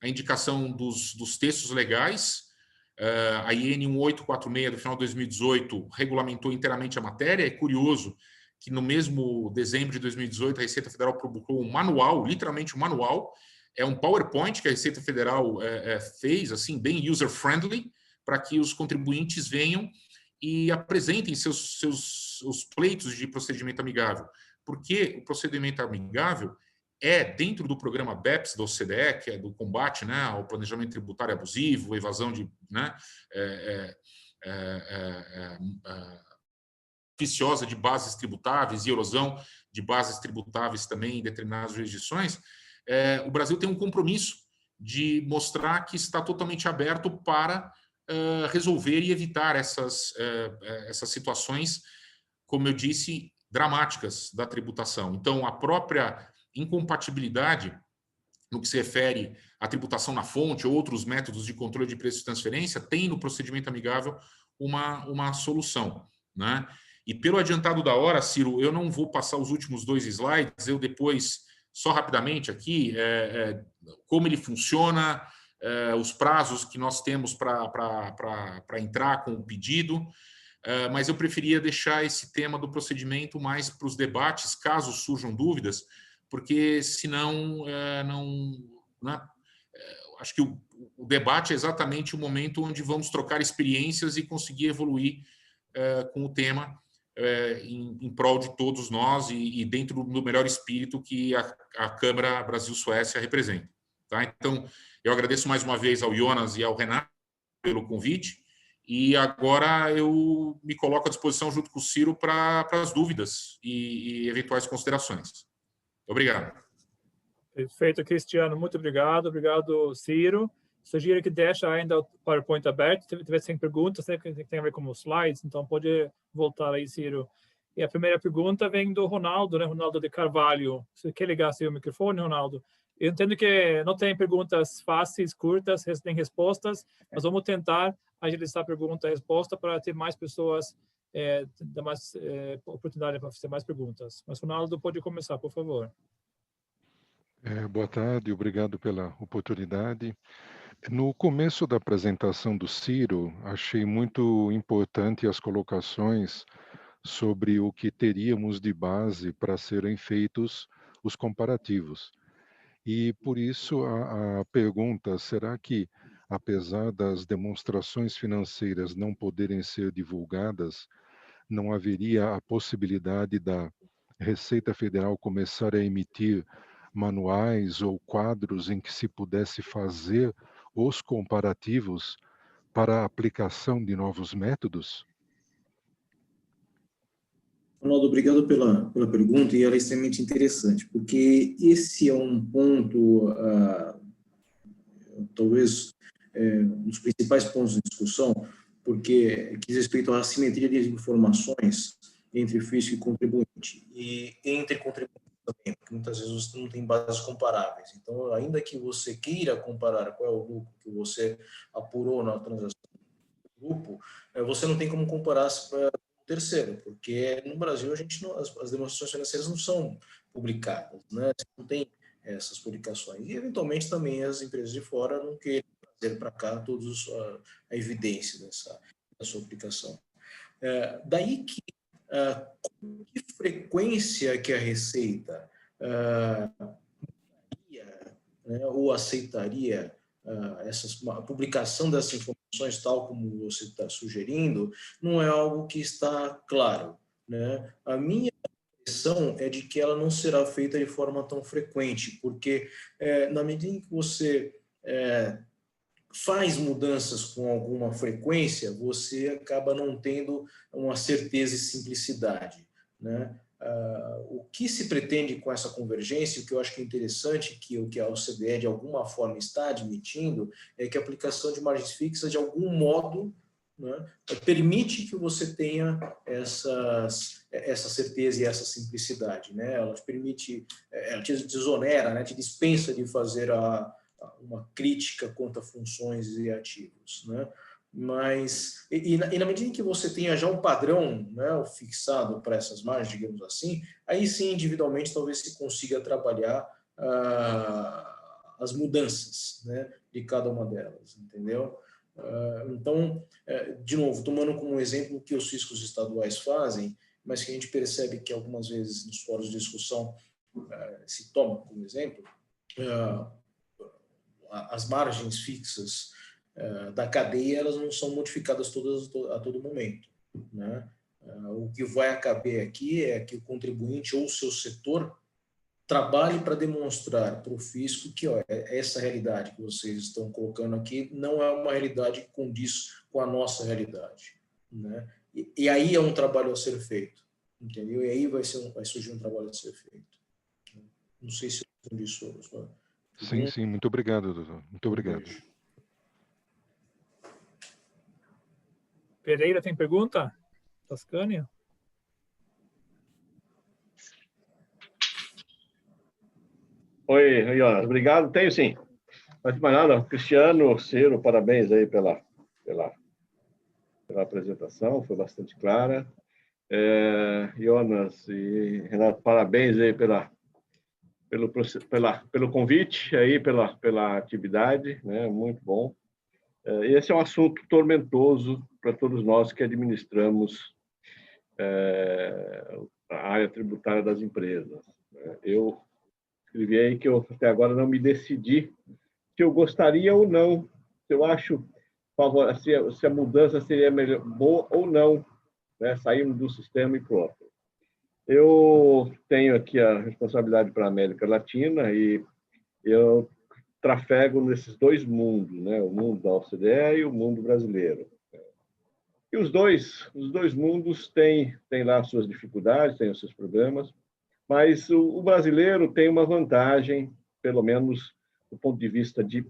a indicação dos textos legais. A IN 1846 do final de 2018 regulamentou inteiramente a matéria. É curioso que no mesmo dezembro de 2018 a Receita Federal publicou um manual, literalmente um manual, é um PowerPoint que a Receita Federal fez, assim, bem user-friendly, para que os contribuintes venham e apresentem seus pleitos de procedimento amigável. Porque o procedimento amigável dentro do programa BEPS da OCDE, que é do combate, né, ao planejamento tributário abusivo, evasão de... Né, oficiosa de bases tributáveis e erosão de bases tributáveis também em determinadas jurisdições, o Brasil tem um compromisso de mostrar que está totalmente aberto para resolver e evitar essas situações, como eu disse, dramáticas da tributação. Então, a própria incompatibilidade no que se refere à tributação na fonte ou outros métodos de controle de preço de transferência tem no procedimento amigável uma solução, né? E pelo adiantado da hora, Ciro, eu não vou passar os últimos 2 slides, eu depois, só rapidamente aqui, como ele funciona, os prazos que nós temos para entrar com o pedido, mas eu preferia deixar esse tema do procedimento mais para os debates, caso surjam dúvidas, porque senão acho que o debate é exatamente o momento onde vamos trocar experiências e conseguir evoluir com o tema em prol de todos nós e dentro do melhor espírito que a Câmara Brasil-Suécia representa. Tá? Então, eu agradeço mais uma vez ao Jonas e ao Renato pelo convite e agora eu me coloco à disposição junto com o Ciro para as dúvidas e eventuais considerações. Obrigado.
Perfeito, Cristiano. Muito obrigado. Obrigado, Ciro. Sugiro que deixe ainda o PowerPoint aberto. Se tiver sem perguntas, né, que tem a ver com os slides, então pode voltar aí, Ciro. E a primeira pergunta vem do Ronaldo, né? Ronaldo de Carvalho. Você quer ligar seu microfone, Ronaldo? Eu entendo que não tem perguntas fáceis, curtas, nem respostas, mas vamos tentar agilizar a pergunta e a resposta para ter mais pessoas, dar mais oportunidade para fazer mais perguntas. Mas, Ronaldo, pode começar, por favor.
Boa tarde, obrigado pela oportunidade. No começo da apresentação do Ciro, achei muito importante as colocações sobre o que teríamos de base para serem feitos os comparativos. E por isso a pergunta, será que, apesar das demonstrações financeiras não poderem ser divulgadas, não haveria a possibilidade da Receita Federal começar a emitir manuais ou quadros em que se pudesse fazer os comparativos para a aplicação de novos métodos?
Ronaldo, obrigado pela pergunta, e ela é extremamente interessante, porque esse é um ponto, talvez, um dos principais pontos de discussão, porque diz respeito à assimetria de informações entre fisco e contribuinte, e entre contribuinte também, porque muitas vezes você não tem bases comparáveis. Então, ainda que você queira comparar qual é o lucro que você apurou na transação do grupo, você não tem como comparar para o terceiro, porque no Brasil a gente não, as demonstrações financeiras não são publicadas, né? Você não tem essas publicações. E, eventualmente, também as empresas de fora não querem trazer para cá todos a evidência da sua aplicação. Daí que, com que frequência que a Receita né, ou aceitaria a publicação dessas informações, tal como você está sugerindo, não é algo que está claro, né? A minha impressão é de que ela não será feita de forma tão frequente, porque na medida em que você faz mudanças com alguma frequência, você acaba não tendo uma certeza e simplicidade, né? O que se pretende com essa convergência, o que eu acho que é interessante, que o que a OCDE de alguma forma está admitindo, é que a aplicação de margens fixas, de algum modo, né, permite que você tenha essa certeza e essa simplicidade, né? Ela te permite, ela te desonera, né, te dispensa de fazer uma crítica quanto a funções e ativos, né? Mas, na medida em que você tenha já um padrão, né, fixado para essas margens, digamos assim, aí sim, individualmente, talvez se consiga trabalhar as mudanças, né, de cada uma delas, entendeu? Então, de novo, tomando como exemplo o que os fiscos estaduais fazem, mas que a gente percebe que algumas vezes nos fóruns de discussão se toma como exemplo, as margens fixas da cadeia, elas não são modificadas todas a todo momento, né? O que vai caber aqui é que o contribuinte ou o seu setor trabalhe para demonstrar para o fisco que essa realidade que vocês estão colocando aqui não é uma realidade que condiz com a nossa realidade, né? E aí é um trabalho a ser feito, entendeu? E aí vai surgir um trabalho a ser feito. Não sei se eu respondi isso.
Sim, muito obrigado, doutor. Muito obrigado.
Pereira tem pergunta? Toscânia?
Oi, Jonas, obrigado. Tenho sim. Mas de mais nada, Cristiano, Ciro, parabéns aí pela apresentação, foi bastante clara. Jonas e Renato, parabéns aí pelo convite, aí, pela atividade, né? Muito bom. Esse é um assunto tormentoso para todos nós que administramos a área tributária das empresas. Eu escrevi aí que eu até agora não me decidi se eu gostaria ou não, se eu acho se a mudança seria melhor, boa ou não, né? Sairmos do sistema e para o outro. Eu tenho aqui a responsabilidade para a América Latina e eu trafego nesses dois mundos, né? O mundo da OCDE e o mundo brasileiro. E os dois mundos têm lá suas dificuldades, têm os seus problemas, mas o brasileiro tem uma vantagem, pelo menos do ponto de vista de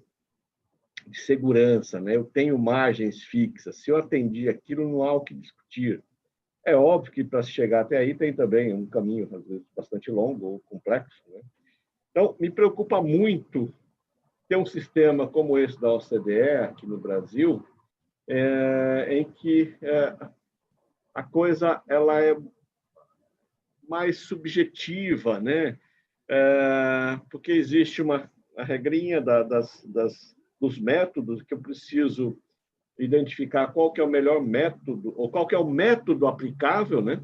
segurança, né? Eu tenho margens fixas. Se eu atendi aquilo, não há o que discutir. É óbvio que para se chegar até aí tem também um caminho, às vezes, bastante longo ou complexo, né? Então, me preocupa muito ter um sistema como esse da OCDE aqui no Brasil, em que a coisa ela é mais subjetiva, né? Porque existe a regrinha dos métodos que eu preciso identificar qual que é o melhor método, ou qual que é o método aplicável, né,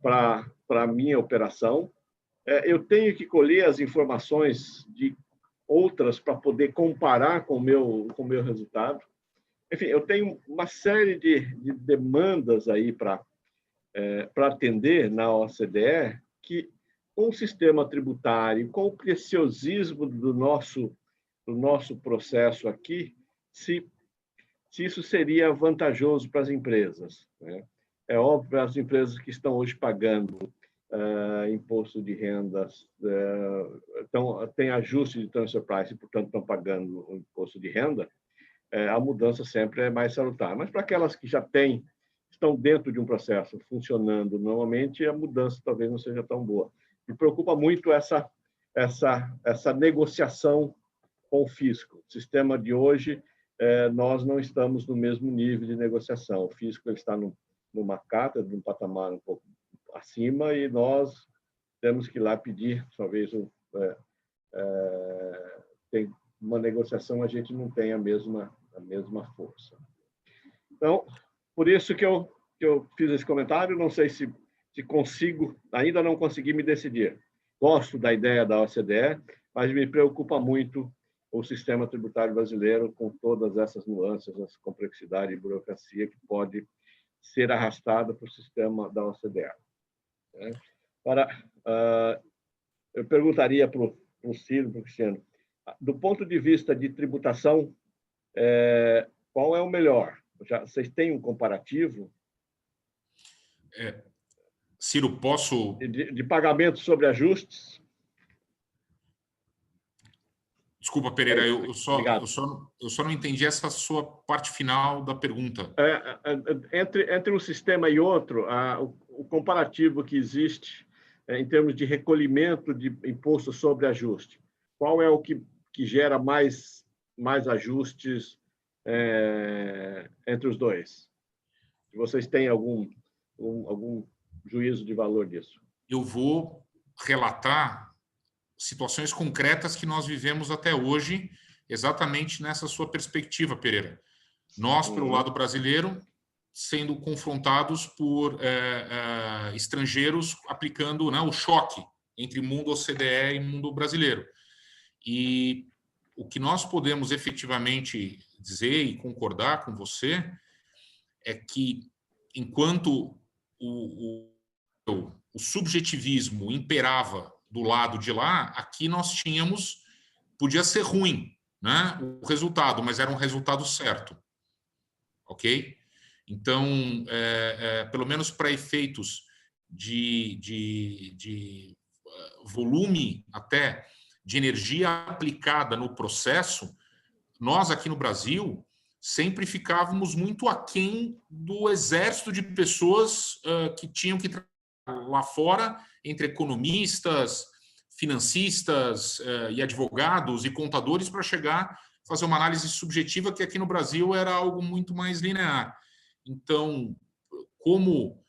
para a minha operação. Eu tenho que colher as informações de outras para poder comparar com o meu resultado. Enfim, eu tenho uma série de demandas aí para atender na OCDE que, com o sistema tributário, com o preciosismo do nosso processo aqui, se isso seria vantajoso para as empresas, né? É óbvio, as empresas que estão hoje pagando imposto de rendas, tem ajuste de transfer price, portanto, estão pagando o imposto de renda, a mudança sempre é mais salutar. Mas para aquelas que já estão dentro de um processo funcionando normalmente, a mudança talvez não seja tão boa. Me preocupa muito essa negociação com o fisco. O sistema de hoje, nós não estamos no mesmo nível de negociação. O fisco ele está numa cátedra, num patamar um pouco acima, e nós temos que ir lá pedir, talvez, tem uma negociação, a gente não tem a mesma força. Então, por isso que eu fiz esse comentário, não sei se consigo, ainda não consegui me decidir. Gosto da ideia da OCDE, mas me preocupa muito o sistema tributário brasileiro com todas essas nuances, essa complexidade e burocracia que pode ser arrastada para o sistema da OCDE. Eu perguntaria para o Ciro, para o Cristiano, do ponto de vista de tributação, qual é o melhor? Vocês têm um comparativo?
Ciro, posso...
De pagamento sobre ajustes?
Desculpa, Pereira, eu só não entendi essa sua parte final da pergunta.
Entre um sistema e outro, o comparativo que existe em termos de recolhimento de imposto sobre ajuste, qual é o que gera mais ajustes entre os dois? Vocês têm algum juízo de valor disso?
Eu vou relatar situações concretas que nós vivemos até hoje, exatamente nessa sua perspectiva, Pereira. Nós, pelo lado brasileiro, sendo confrontados por estrangeiros aplicando, né, o choque entre mundo OCDE e mundo brasileiro. E o que nós podemos efetivamente dizer e concordar com você é que, enquanto o subjetivismo imperava do lado de lá, aqui nós tínhamos, podia ser ruim, né, o resultado, mas era um resultado certo, ok? Então, pelo menos para efeitos de volume até de energia aplicada no processo, nós aqui no Brasil sempre ficávamos muito aquém do exército de pessoas que tinham que trabalhar lá fora, entre economistas, financistas e advogados e contadores, para chegar a fazer uma análise subjetiva que aqui no Brasil era algo muito mais linear. Então, como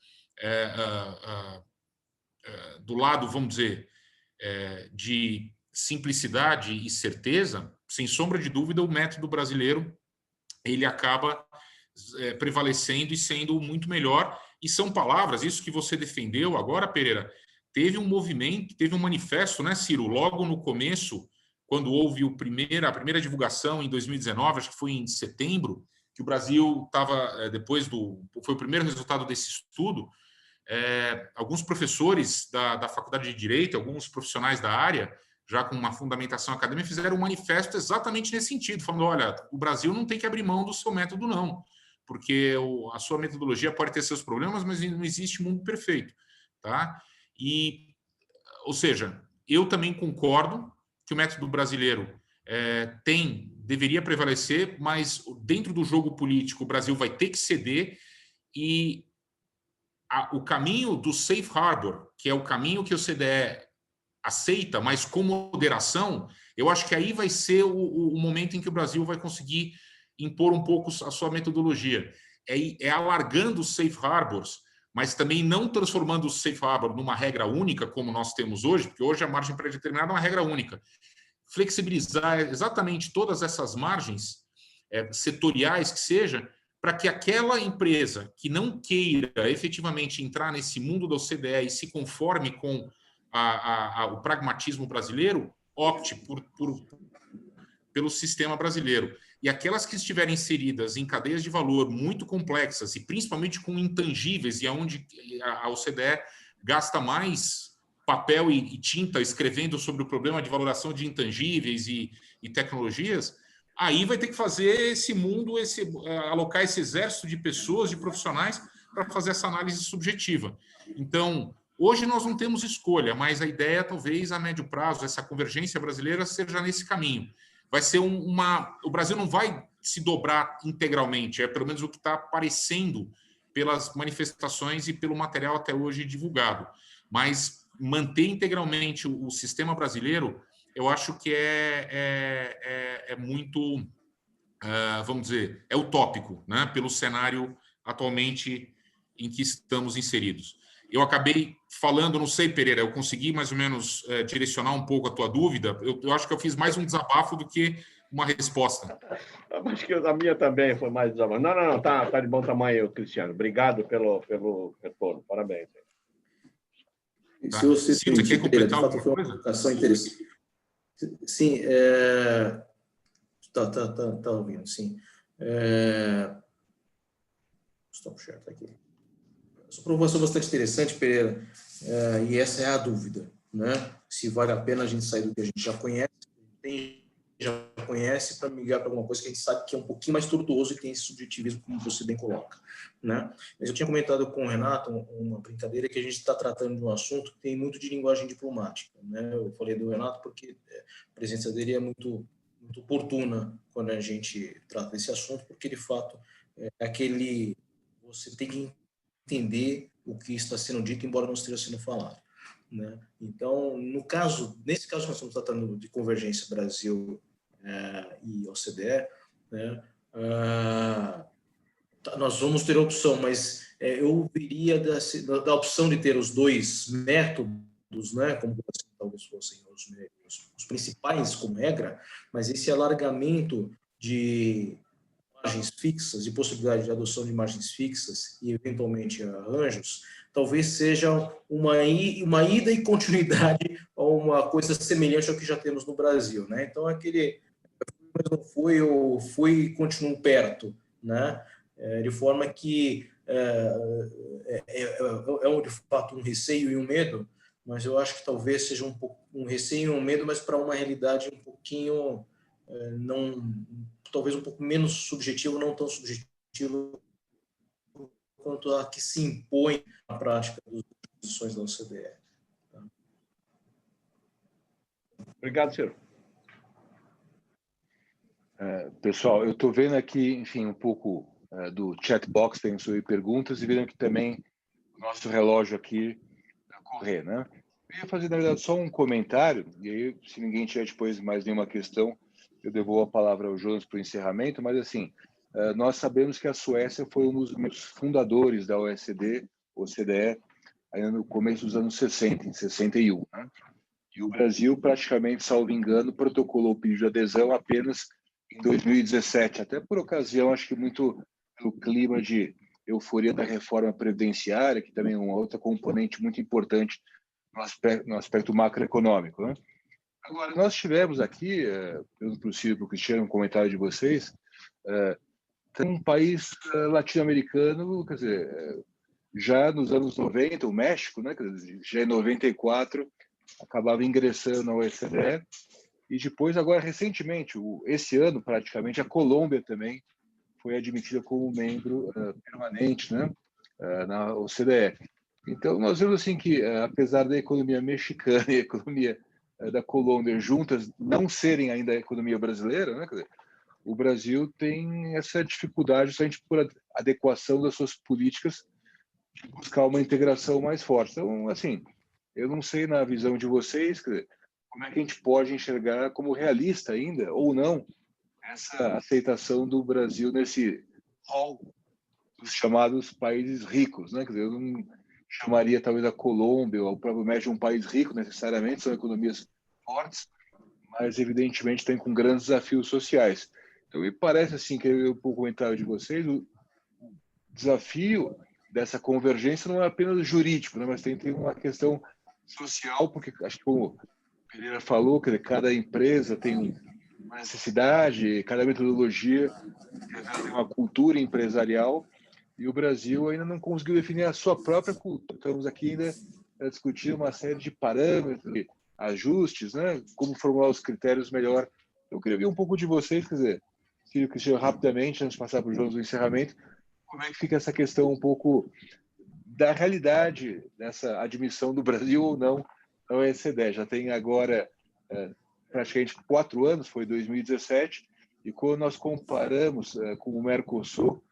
do lado, vamos dizer, de simplicidade e certeza, sem sombra de dúvida, o método brasileiro ele acaba prevalecendo e sendo muito melhor. E são palavras, isso que você defendeu agora, Pereira, teve um movimento, teve um manifesto, né, Ciro, logo no começo, quando houve a primeira divulgação em 2019, acho que foi em setembro, que o Brasil estava, foi o primeiro resultado desse estudo, alguns professores da Faculdade de Direito, alguns profissionais da área, já com uma fundamentação acadêmica, fizeram um manifesto exatamente nesse sentido, falando, olha, o Brasil não tem que abrir mão do seu método, não, porque a sua metodologia pode ter seus problemas, mas não existe mundo perfeito, tá? Ou seja, eu também concordo que o método brasileiro deveria prevalecer, mas dentro do jogo político o Brasil vai ter que ceder, e o caminho do safe harbor, que é o caminho que o CDE aceita, mas com moderação, eu acho que aí vai ser o momento em que o Brasil vai conseguir impor um pouco a sua metodologia. Alargando os safe harbors, mas também não transformando o safe harbor numa regra única, como nós temos hoje, porque hoje a margem pré-determinada é uma regra única. Flexibilizar exatamente todas essas margens setoriais que seja, para que aquela empresa que não queira efetivamente entrar nesse mundo da OCDE e se conforme com o pragmatismo brasileiro, opte pelo sistema brasileiro. E aquelas que estiverem inseridas em cadeias de valor muito complexas, e principalmente com intangíveis, e onde a OCDE gasta mais papel e tinta escrevendo sobre o problema de valoração de intangíveis e tecnologias, aí vai ter que fazer esse mundo, alocar esse exército de pessoas, de profissionais, para fazer essa análise subjetiva. Então, hoje nós não temos escolha, mas a ideia, talvez, a médio prazo, essa convergência brasileira seja nesse caminho. Vai ser o Brasil não vai se dobrar integralmente, é pelo menos o que está aparecendo pelas manifestações e pelo material até hoje divulgado. Mas manter integralmente o sistema brasileiro, eu acho que é muito, vamos dizer, é utópico, né? Pelo cenário atualmente em que estamos inseridos. Eu acabei falando, não sei, Pereira, eu consegui mais ou menos direcionar um pouco a tua dúvida. Eu acho que eu fiz mais um desabafo do que uma resposta.
Acho que a minha também foi mais desabafo. Não, tá de bom tamanho, Cristiano. Obrigado pelo retorno. Parabéns.
Se você
quer completar alguma coisa?
Uma colocação interessante. Sim, tá ouvindo, sim. Stop share, tá aqui. Essa provocação bastante interessante, Pereira, e essa é a dúvida, né? Se vale a pena a gente sair do que a gente já conhece para migrar para alguma coisa que a gente sabe que é um pouquinho mais tortuoso e tem esse subjetivismo, como você bem coloca, né? Mas eu tinha comentado com o Renato uma brincadeira que a gente está tratando de um assunto que tem muito de linguagem diplomática, né? Eu falei do Renato porque a presença dele é muito oportuna quando a gente trata desse assunto, porque de fato você tem que entender o que está sendo dito, embora não esteja sendo falado, né? Então, nesse caso que nós estamos tratando de convergência Brasil e OCDE, né, nós vamos ter a opção, mas eu viria da opção de ter os dois métodos, né, como talvez fossem os principais como regra, mas esse alargamento de margens fixas e possibilidade de adoção de margens fixas e eventualmente arranjos, talvez seja uma ida e continuidade a uma coisa semelhante ao que já temos no Brasil, né? Então aquele mas não foi ou foi e continuou perto, né? De forma que de fato um receio e um medo, mas eu acho que talvez seja um receio e um medo, mas para uma realidade um pouquinho talvez um pouco menos subjetivo, não tão subjetivo quanto a que se impõe na prática das posições da OCDE. Tá?
Obrigado, Ciro.
Pessoal, eu estou vendo aqui, enfim, um pouco do chat box, tem sobre perguntas, e vendo aqui também o nosso relógio aqui a correr, né? Eu ia fazer, na verdade, só um comentário, e aí, se ninguém tiver depois mais nenhuma questão, eu devolvo a palavra ao Jonas para o encerramento, mas, assim, nós sabemos que a Suécia foi um dos fundadores da OCDE, ainda no começo dos anos 60, em 61, né? E o Brasil, praticamente, salvo engano, protocolou o pedido de adesão apenas em 2017, até por ocasião, acho que muito pelo clima de euforia da reforma previdenciária, que também é uma outra componente muito importante no aspecto macroeconômico, né? Agora, nós tivemos aqui, pelo possível, para o Cristiano, um comentário de vocês, tem um país latino-americano, quer dizer, já nos anos 90, o México, né, quer dizer, já em 94, acabava ingressando na OCDE, e depois, agora, recentemente, esse ano, praticamente, a Colômbia também foi admitida como membro permanente, né, na OCDE. Então, nós vemos assim que, apesar da economia mexicana e a economia da Colômbia juntas não serem ainda a economia brasileira, né, quer dizer, o Brasil tem essa dificuldade justamente por adequação das suas políticas de buscar uma integração mais forte. Então, assim, eu não sei, na visão de vocês, quer dizer, como é que a gente pode enxergar como realista ainda, ou não, essa aceitação do Brasil nesse hall dos chamados países ricos, né? Quer dizer, eu não chamaria talvez a Colômbia ou o próprio México um país rico necessariamente, são economias fortes, mas evidentemente tem com grandes desafios sociais. Então, me parece assim, que eu o comentário de vocês, o desafio dessa convergência não é apenas jurídico, né? Mas tem uma questão social, porque acho que, como o Pereira falou, que cada empresa tem uma necessidade, cada metodologia tem uma cultura empresarial, e o Brasil ainda não conseguiu definir a sua própria cultura. Estamos aqui ainda a discutir uma série de parâmetros, ajustes, né? Como formular os critérios melhor. Eu queria ver um pouco de vocês, quer dizer, Ciro, Cristiano, rapidamente, antes de passar para o João do encerramento, como é que fica essa questão um pouco da realidade dessa admissão do Brasil ou não ao OECD. Já tem agora praticamente 4 anos, foi 2017, e quando nós comparamos com o Mercosul,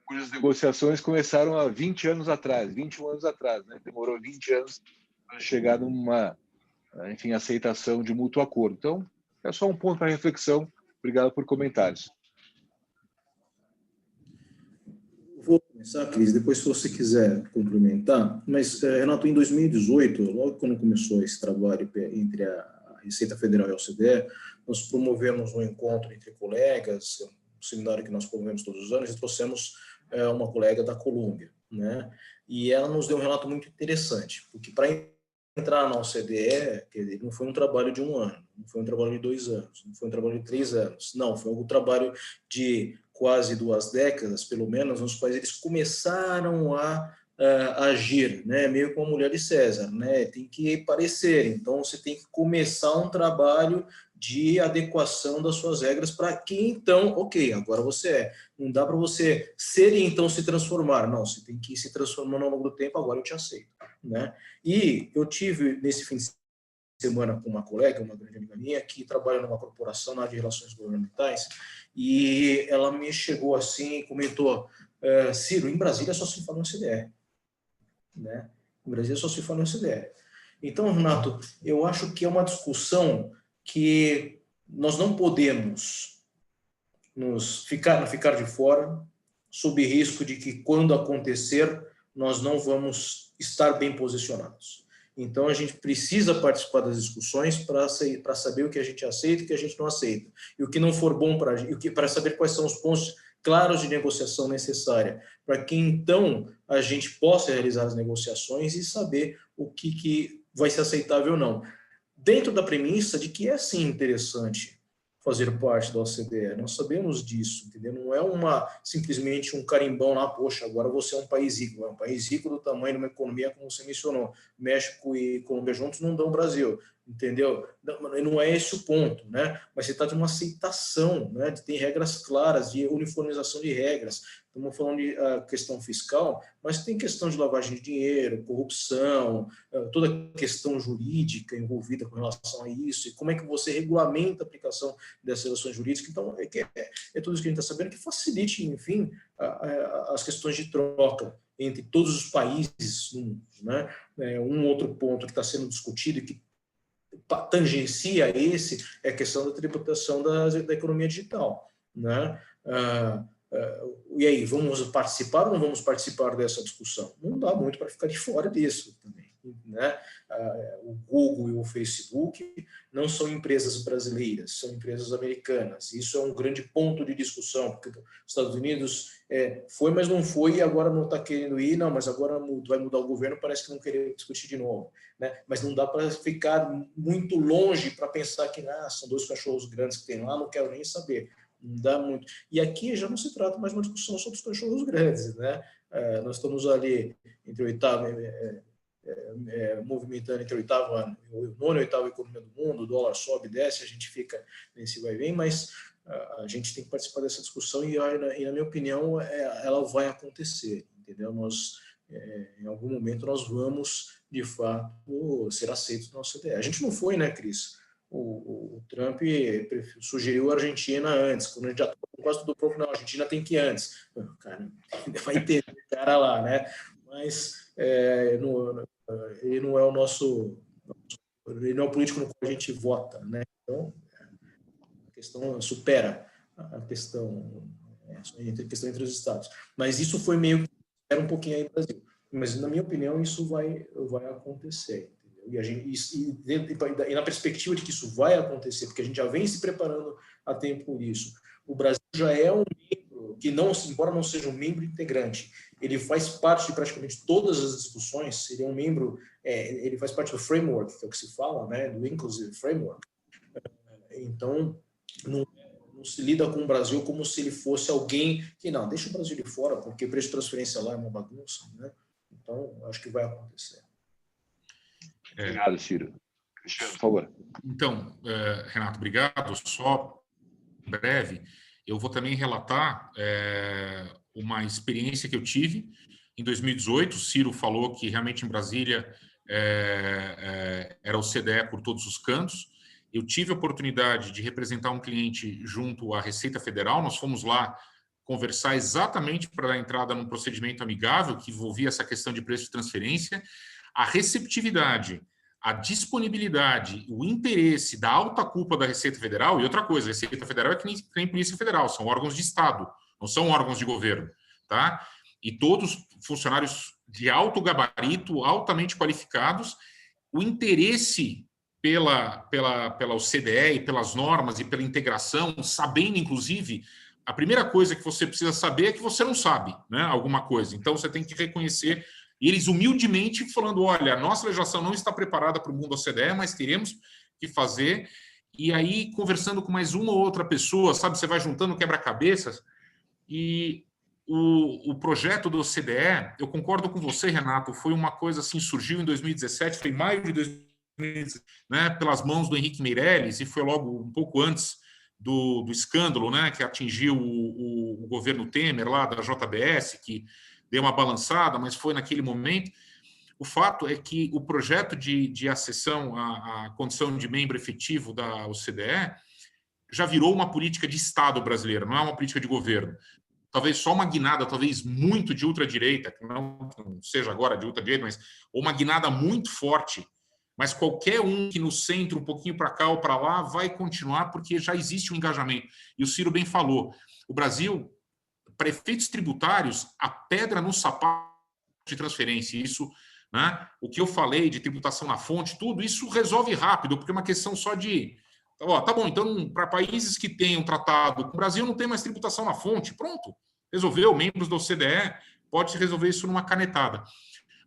cujas negociações começaram há 20 anos atrás, 21 anos atrás, né? Demorou 20 anos para chegar numa, enfim, aceitação de mútuo acordo. Então, é só um ponto para reflexão. Obrigado por comentários.
Vou começar, Cris, depois se você quiser complementar, mas, Renato, em 2018, logo quando começou esse trabalho entre a Receita Federal e a OCDE, nós promovemos um encontro entre colegas, um seminário que nós promovemos todos os anos, e trouxemos uma colega da Colômbia, né? E ela nos deu um relato muito interessante, porque para entrar na OCDE, quer dizer, não foi um trabalho de 1 ano, não foi um trabalho de 2 anos, não foi um trabalho de 3 anos, não, foi um trabalho de quase 2 décadas, pelo menos, nos quais eles começaram a agir, né, meio como a mulher de César, né, tem que parecer, então você tem que começar um trabalho de adequação das suas regras para que então, ok, agora você não dá para você ser e então se transformar, não, você tem que ir se transformando ao longo do tempo, agora eu te aceito, né, e eu tive nesse fim de semana com uma colega, uma grande amiga minha, que trabalha numa corporação na área de relações governamentais, e ela me chegou assim e comentou, Ciro, em Brasília só se fala no CDE, né? Em Brasília só se fala no CDE. Então, Renato, eu acho que é uma discussão que nós não podemos ficar de fora, sob risco de que, quando acontecer, nós não vamos estar bem posicionados. Então, a gente precisa participar das discussões para saber o que a gente aceita e o que a gente não aceita. E o que não for bom para saber quais são os pontos claros de negociação necessária, para que, então, a gente possa realizar as negociações e saber o que vai ser aceitável ou não. Dentro da premissa de que é, sim, interessante fazer parte da OCDE. Nós sabemos disso, entendeu? Não é simplesmente um carimbão lá, poxa, agora você é um país rico. É um país rico do tamanho de uma economia, como você mencionou. México e Colômbia juntos não dão Brasil, entendeu? Não é esse o ponto, né? Mas se trata de uma aceitação, né? De ter regras claras, de uniformização de regras. Estamos falando de questão fiscal, mas tem questão de lavagem de dinheiro, corrupção, toda a questão jurídica envolvida com relação a isso, e como é que você regulamenta a aplicação dessas relações jurídicas. Então, é tudo isso que a gente está sabendo, que facilite, enfim, as questões de troca entre todos os países do mundo, né? Um outro ponto que está sendo discutido e que tangencia esse é a questão da tributação da economia digital, né? E aí, vamos participar ou não vamos participar dessa discussão? Não dá muito para ficar de fora disso também, né? O Google e o Facebook não são empresas brasileiras, são empresas americanas. Isso é um grande ponto de discussão, porque os Estados Unidos foi, mas não foi, e agora não está querendo ir, não, mas agora vai mudar o governo, parece que não querer discutir de novo, né? Mas não dá para ficar muito longe para pensar que são 2 cachorros grandes que tem lá, não quero nem saber. Não dá muito. E aqui já não se trata mais de uma discussão sobre os cachorros grandes, né? Nós estamos ali entre o oitavo, movimentando entre o oitavo ano, o nono e oitavo economia do mundo, o dólar sobe, desce, a gente fica nesse vai e vem, mas a gente tem que participar dessa discussão e na minha opinião, ela vai acontecer, entendeu? Nós, em algum momento, nós vamos, de fato, ser aceitos na OCDE. A gente não foi, né, Cris? O Trump sugeriu a Argentina antes, quando a gente já estava quase tudo pronto, não, a Argentina tem que ir antes. Cara, vai ter cara lá, né? Mas ele não é o nosso, ele não é o político no qual a gente vota, né? Então, a questão supera a questão, entre os estados. Mas isso foi meio que era um pouquinho aí no Brasil. Mas, na minha opinião, isso vai acontecer. E na perspectiva de que isso vai acontecer, porque a gente já vem se preparando há tempo por isso, o Brasil já é um membro que, embora não seja um membro integrante, ele faz parte de praticamente todas as discussões, ele é um membro, ele faz parte do framework, que é o que se fala, né, do Inclusive Framework. Então, não se lida com o Brasil como se ele fosse alguém que, não, deixa o Brasil de fora, porque o preço de transferência lá é uma bagunça, né? Então, acho que vai acontecer.
Obrigado, Ciro. Cristiano, por favor.
Então, Renato, obrigado. Só breve, eu vou também relatar uma experiência que eu tive em 2018. O Ciro falou que realmente em Brasília era o CDE por todos os cantos. Eu tive a oportunidade de representar um cliente junto à Receita Federal. Nós fomos lá conversar exatamente para dar entrada num procedimento amigável que envolvia essa questão de preço de transferência. A receptividade, a disponibilidade, o interesse da alta cúpula da Receita Federal. E outra coisa, a Receita Federal é que nem Polícia Federal, são órgãos de Estado, não são órgãos de governo, tá? E todos funcionários de alto gabarito, altamente qualificados. O interesse pela OCDE e pelas normas e pela integração, sabendo, inclusive, a primeira coisa que você precisa saber é que você não sabe, né, alguma coisa. Então, você tem que reconhecer. E eles humildemente falando, olha, a nossa legislação não está preparada para o mundo OCDE, mas teremos que fazer. E aí, conversando com mais uma ou outra pessoa, sabe, você vai juntando quebra-cabeças. E o projeto do OCDE, eu concordo com você, Renato, foi uma coisa assim, surgiu em 2017, foi em maio de 2017, né, pelas mãos do Henrique Meirelles, e foi logo um pouco antes do escândalo, né, que atingiu o governo Temer, lá da JBS, que deu uma balançada, mas foi naquele momento. O fato é que o projeto de acessão à condição de membro efetivo da OCDE já virou uma política de Estado brasileira, não é uma política de governo. Talvez só uma guinada, talvez muito de ultradireita, que não seja agora de ultradireita, mas uma guinada muito forte. Mas qualquer um que no centro, um pouquinho para cá ou para lá, vai continuar, porque já existe um engajamento. E o Ciro bem falou, o Brasil, para efeitos tributários, a pedra no sapato de transferência, isso, né, o que eu falei de tributação na fonte, tudo isso resolve rápido, porque é uma questão só de... tá bom, então, para países que tenham tratado com o Brasil, não tem mais tributação na fonte, pronto, resolveu, membros da OCDE, pode-se resolver isso numa canetada.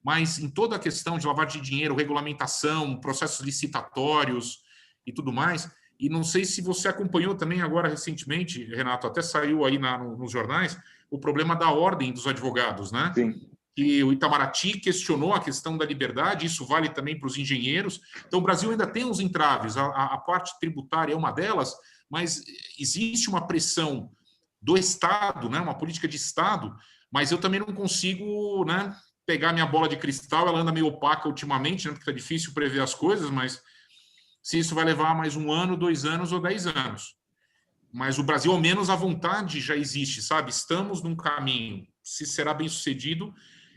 Mas em toda a questão de lavagem de dinheiro, regulamentação, processos licitatórios e tudo mais, e não sei se você acompanhou também agora recentemente, Renato, até saiu aí nos jornais, o problema da ordem dos advogados, né?
Sim.
Que o Itamaraty questionou a questão da liberdade, isso vale também para os engenheiros. Então, o Brasil ainda tem uns entraves, a parte tributária é uma delas, mas existe uma pressão do Estado, né? Uma política de Estado, mas eu também não consigo, né, pegar minha bola de cristal, ela anda meio opaca ultimamente, né, porque está difícil prever as coisas, mas se isso vai levar mais 1 ano, 2 anos ou 10 anos. Mas o Brasil, ao menos, a vontade já existe, sabe? Estamos num caminho. Se será bem sucedido,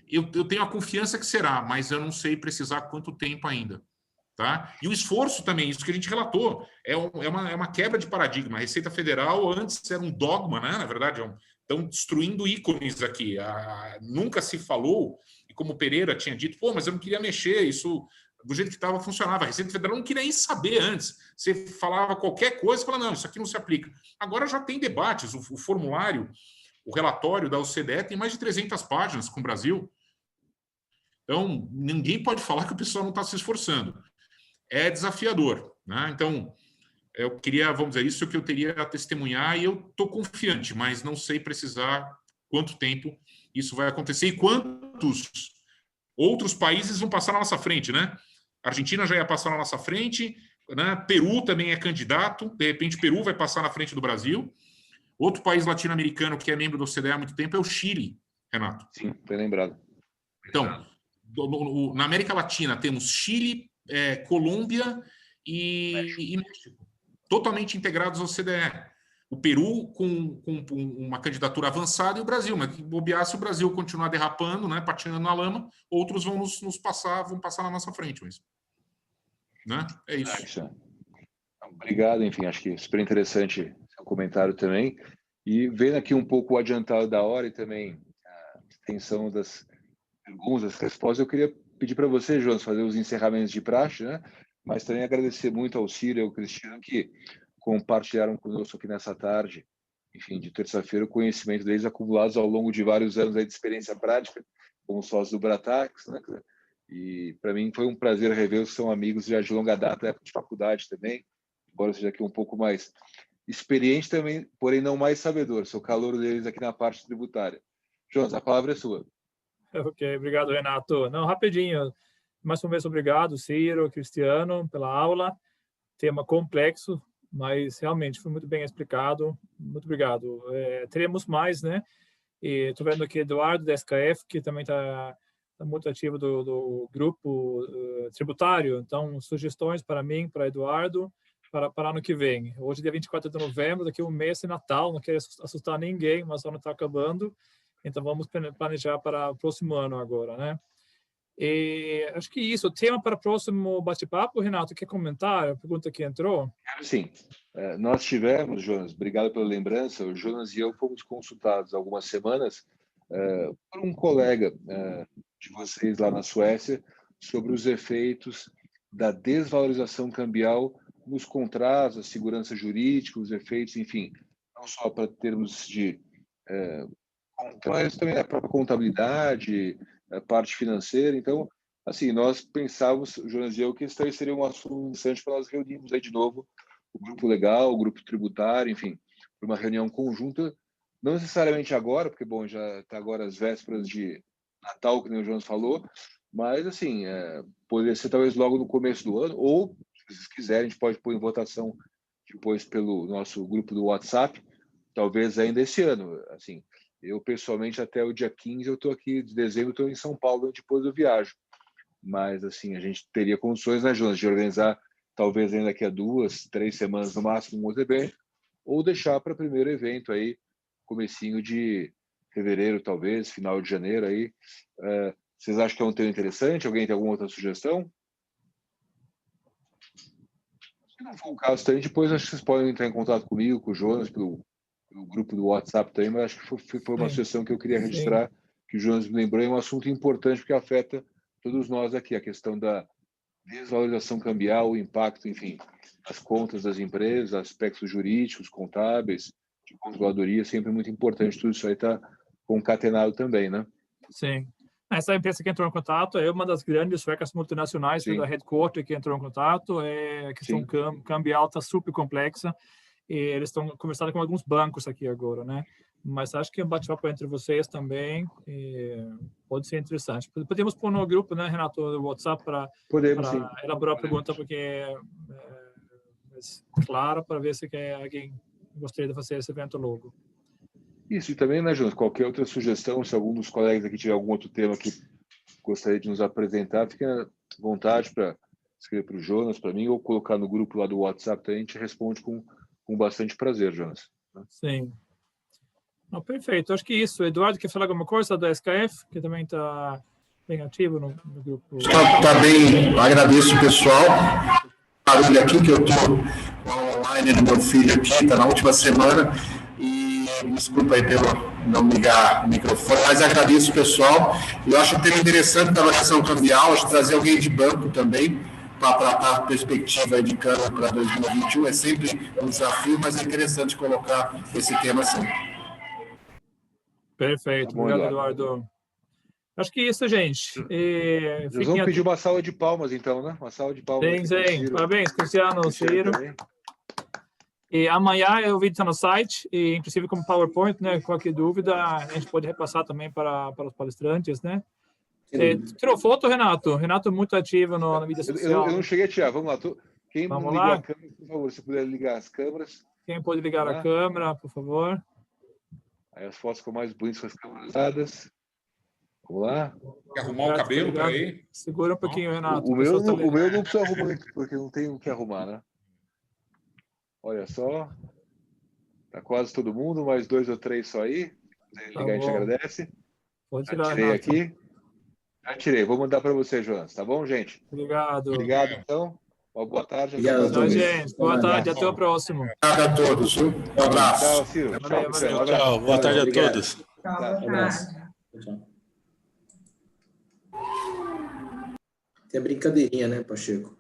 eu tenho a confiança que será, mas eu não sei precisar quanto tempo ainda. Tá? E o esforço também, isso que a gente relatou, é uma quebra de paradigma. A Receita Federal antes era um dogma, né? Na verdade, estão destruindo ícones aqui. Nunca se falou, e como o Pereira tinha dito, mas eu não queria mexer, isso do jeito que estava funcionava. A Receita Federal não queria nem saber antes. Você falava qualquer coisa, falava, não, isso aqui não se aplica. Agora já tem debates, o formulário, o relatório da OCDE tem mais de 300 páginas com o Brasil. Então, ninguém pode falar que o pessoal não está se esforçando. É desafiador, né? Então, eu queria, vamos dizer, isso que eu teria a testemunhar e eu estou confiante, mas não sei precisar quanto tempo isso vai acontecer e quantos outros países vão passar na nossa frente, né? A Argentina já ia passar na nossa frente, né? Peru também é candidato, de repente Peru vai passar na frente do Brasil. Outro país latino-americano que é membro do OCDE há muito tempo é o Chile, Renato.
Sim, foi lembrado.
Então, na América Latina temos Chile, Colômbia e México, totalmente integrados ao OCDE. O Peru com uma candidatura avançada e o Brasil, mas que bobear, se o Brasil continuar derrapando, né, patinando na lama, outros vão nos passar, vão passar na nossa frente. Mas, né? É isso.
Obrigado, enfim, acho que super interessante seu comentário também. E vendo aqui um pouco o adiantado da hora e também a extensão das perguntas, das respostas, eu queria pedir para você, Jonas, fazer os encerramentos de praxe, né? Mas também agradecer muito ao Ciro e ao Cristiano que compartilharam conosco aqui nessa tarde, enfim, de terça-feira, o conhecimento deles acumulados ao longo de vários anos aí de experiência prática, como sócios do Bratax, né? E para mim foi um prazer revê-los, são amigos já de longa data, época de faculdade também, embora seja aqui um pouco mais experiente também, porém não mais sabedor, sou calouro deles aqui na parte tributária. Jonas, a palavra é sua.
Ok, obrigado, Renato. Não, rapidinho, mais uma vez obrigado, Ciro, Cristiano, pela aula, tema complexo, mas realmente foi muito bem explicado, muito obrigado. Teremos mais, né? E estou vendo aqui Eduardo, da SKF, que também está muito ativo do grupo tributário. Então, sugestões para mim, para Eduardo, para ano que vem. Hoje, dia 24 de novembro, daqui a um mês é Natal, não quero assustar ninguém, mas o ano está acabando. Então, vamos planejar para o próximo ano agora, né? E acho que isso. O tema para o próximo bate-papo, Renato, quer comentar? A pergunta que entrou?
Sim. Nós tivemos, Jonas, obrigado pela lembrança, o Jonas e eu fomos consultados há algumas semanas por um colega de vocês lá na Suécia sobre os efeitos da desvalorização cambial nos contratos, a segurança jurídica, os efeitos, enfim, não só para termos de mas também a própria contabilidade, a parte financeira. Então, assim, nós pensávamos, Jonas e eu, que isso seria um assunto interessante para nós reunirmos aí de novo o grupo legal, o grupo tributário, enfim, para uma reunião conjunta, não necessariamente agora, porque, bom, já está agora as vésperas de Natal, que nem o Jonas falou, mas, assim, poderia ser talvez logo no começo do ano, ou, se vocês quiserem, a gente pode pôr em votação depois pelo nosso grupo do WhatsApp, talvez ainda esse ano, assim. Eu, pessoalmente, até o dia 15, eu estou aqui, de dezembro, estou em São Paulo, depois eu viajo. Mas, assim, a gente teria condições, né, Jonas, de organizar, talvez ainda daqui a 2, 3 semanas, no máximo, um outro evento, ou deixar para o primeiro evento aí, comecinho de fevereiro, talvez, final de janeiro aí. Vocês acham que é um tema interessante? Alguém tem alguma outra sugestão? Se não for o caso também, depois acho que vocês podem entrar em contato comigo, com o Jonas, pelo grupo do WhatsApp também, mas acho que foi uma sugestão que eu queria registrar, que o Jonas me lembrou, é um assunto importante porque afeta todos nós aqui, a questão da desvalorização cambial, o impacto, enfim, as contas das empresas, aspectos jurídicos, contábeis, de controladoria, sempre muito importante, tudo isso aí está concatenado também, né?
Sim. Essa empresa que entrou em contato é uma das grandes suecas multinacionais da headquarter que entrou em contato. A questão cambial está super complexa. E eles estão conversando com alguns bancos aqui agora, né? Mas acho que um bate-papo entre vocês também pode ser interessante. Podemos pôr no grupo, né, Renato, do WhatsApp para elaborar a pergunta, porque é claro, para ver se alguém gostaria de fazer esse evento logo.
Isso, e também, né, Jonas, qualquer outra sugestão, se algum dos colegas aqui tiver algum outro tema que gostaria de nos apresentar, fique à vontade para escrever para o Jonas, para mim, ou colocar no grupo lá do WhatsApp, também a gente responde com bastante prazer, Jonas.
Sim. Não, perfeito. Acho que isso. Eduardo, quer falar alguma coisa da SKF, que também está bem ativo no grupo?
Está bem. Agradeço, pessoal. Barulho aqui, que eu estou online do meu filho aqui, está na última semana. E desculpa aí pelo não ligar o microfone, mas agradeço, pessoal. Eu acho um tema interessante da avaliação cambial, acho que trazer alguém de banco também, para tratar a perspectiva de câmbio para 2021 é sempre um desafio, mas é interessante colocar esse tema assim.
Perfeito, obrigado, Eduardo. Acho que é isso, gente.
Nós vamos pedir uma salva de palmas, então, né? Uma salva de palmas.
Sim. Parabéns, Cristiano, Ciro. E amanhã o vídeo está no site, e inclusive como PowerPoint, né? Qualquer dúvida, a gente pode repassar também para os palestrantes, né? Tirou foto, Renato? Renato é muito ativo na mídia social.
Eu não cheguei a tirar. Vamos lá. Quem não ligou a câmera, por favor, se puder ligar as câmeras.
Quem pode ligar a câmera, por favor?
Aí as fotos ficam mais bonitas com as câmeras usadas. Vamos lá.
Quer arrumar o cabelo para aí?
Segura um pouquinho, Renato.
O meu não precisa arrumar, porque não tem o que arrumar, né? Olha só. Tá quase todo mundo, mais 2 ou 3 só aí. A gente agradece.
Pode tirar,
tirei
Renato.
Aqui. Já tirei. Vou mandar para você, Jonas. Tá bom, gente?
Obrigado.
Obrigado, então. Uma boa tarde.
Tchau, gente. Boa tarde. Até o próximo.
Obrigado a todos. Um abraço.
Tchau, Ciro.
Tchau. Boa tarde a todos.
Tem a brincadeirinha, né, Pacheco?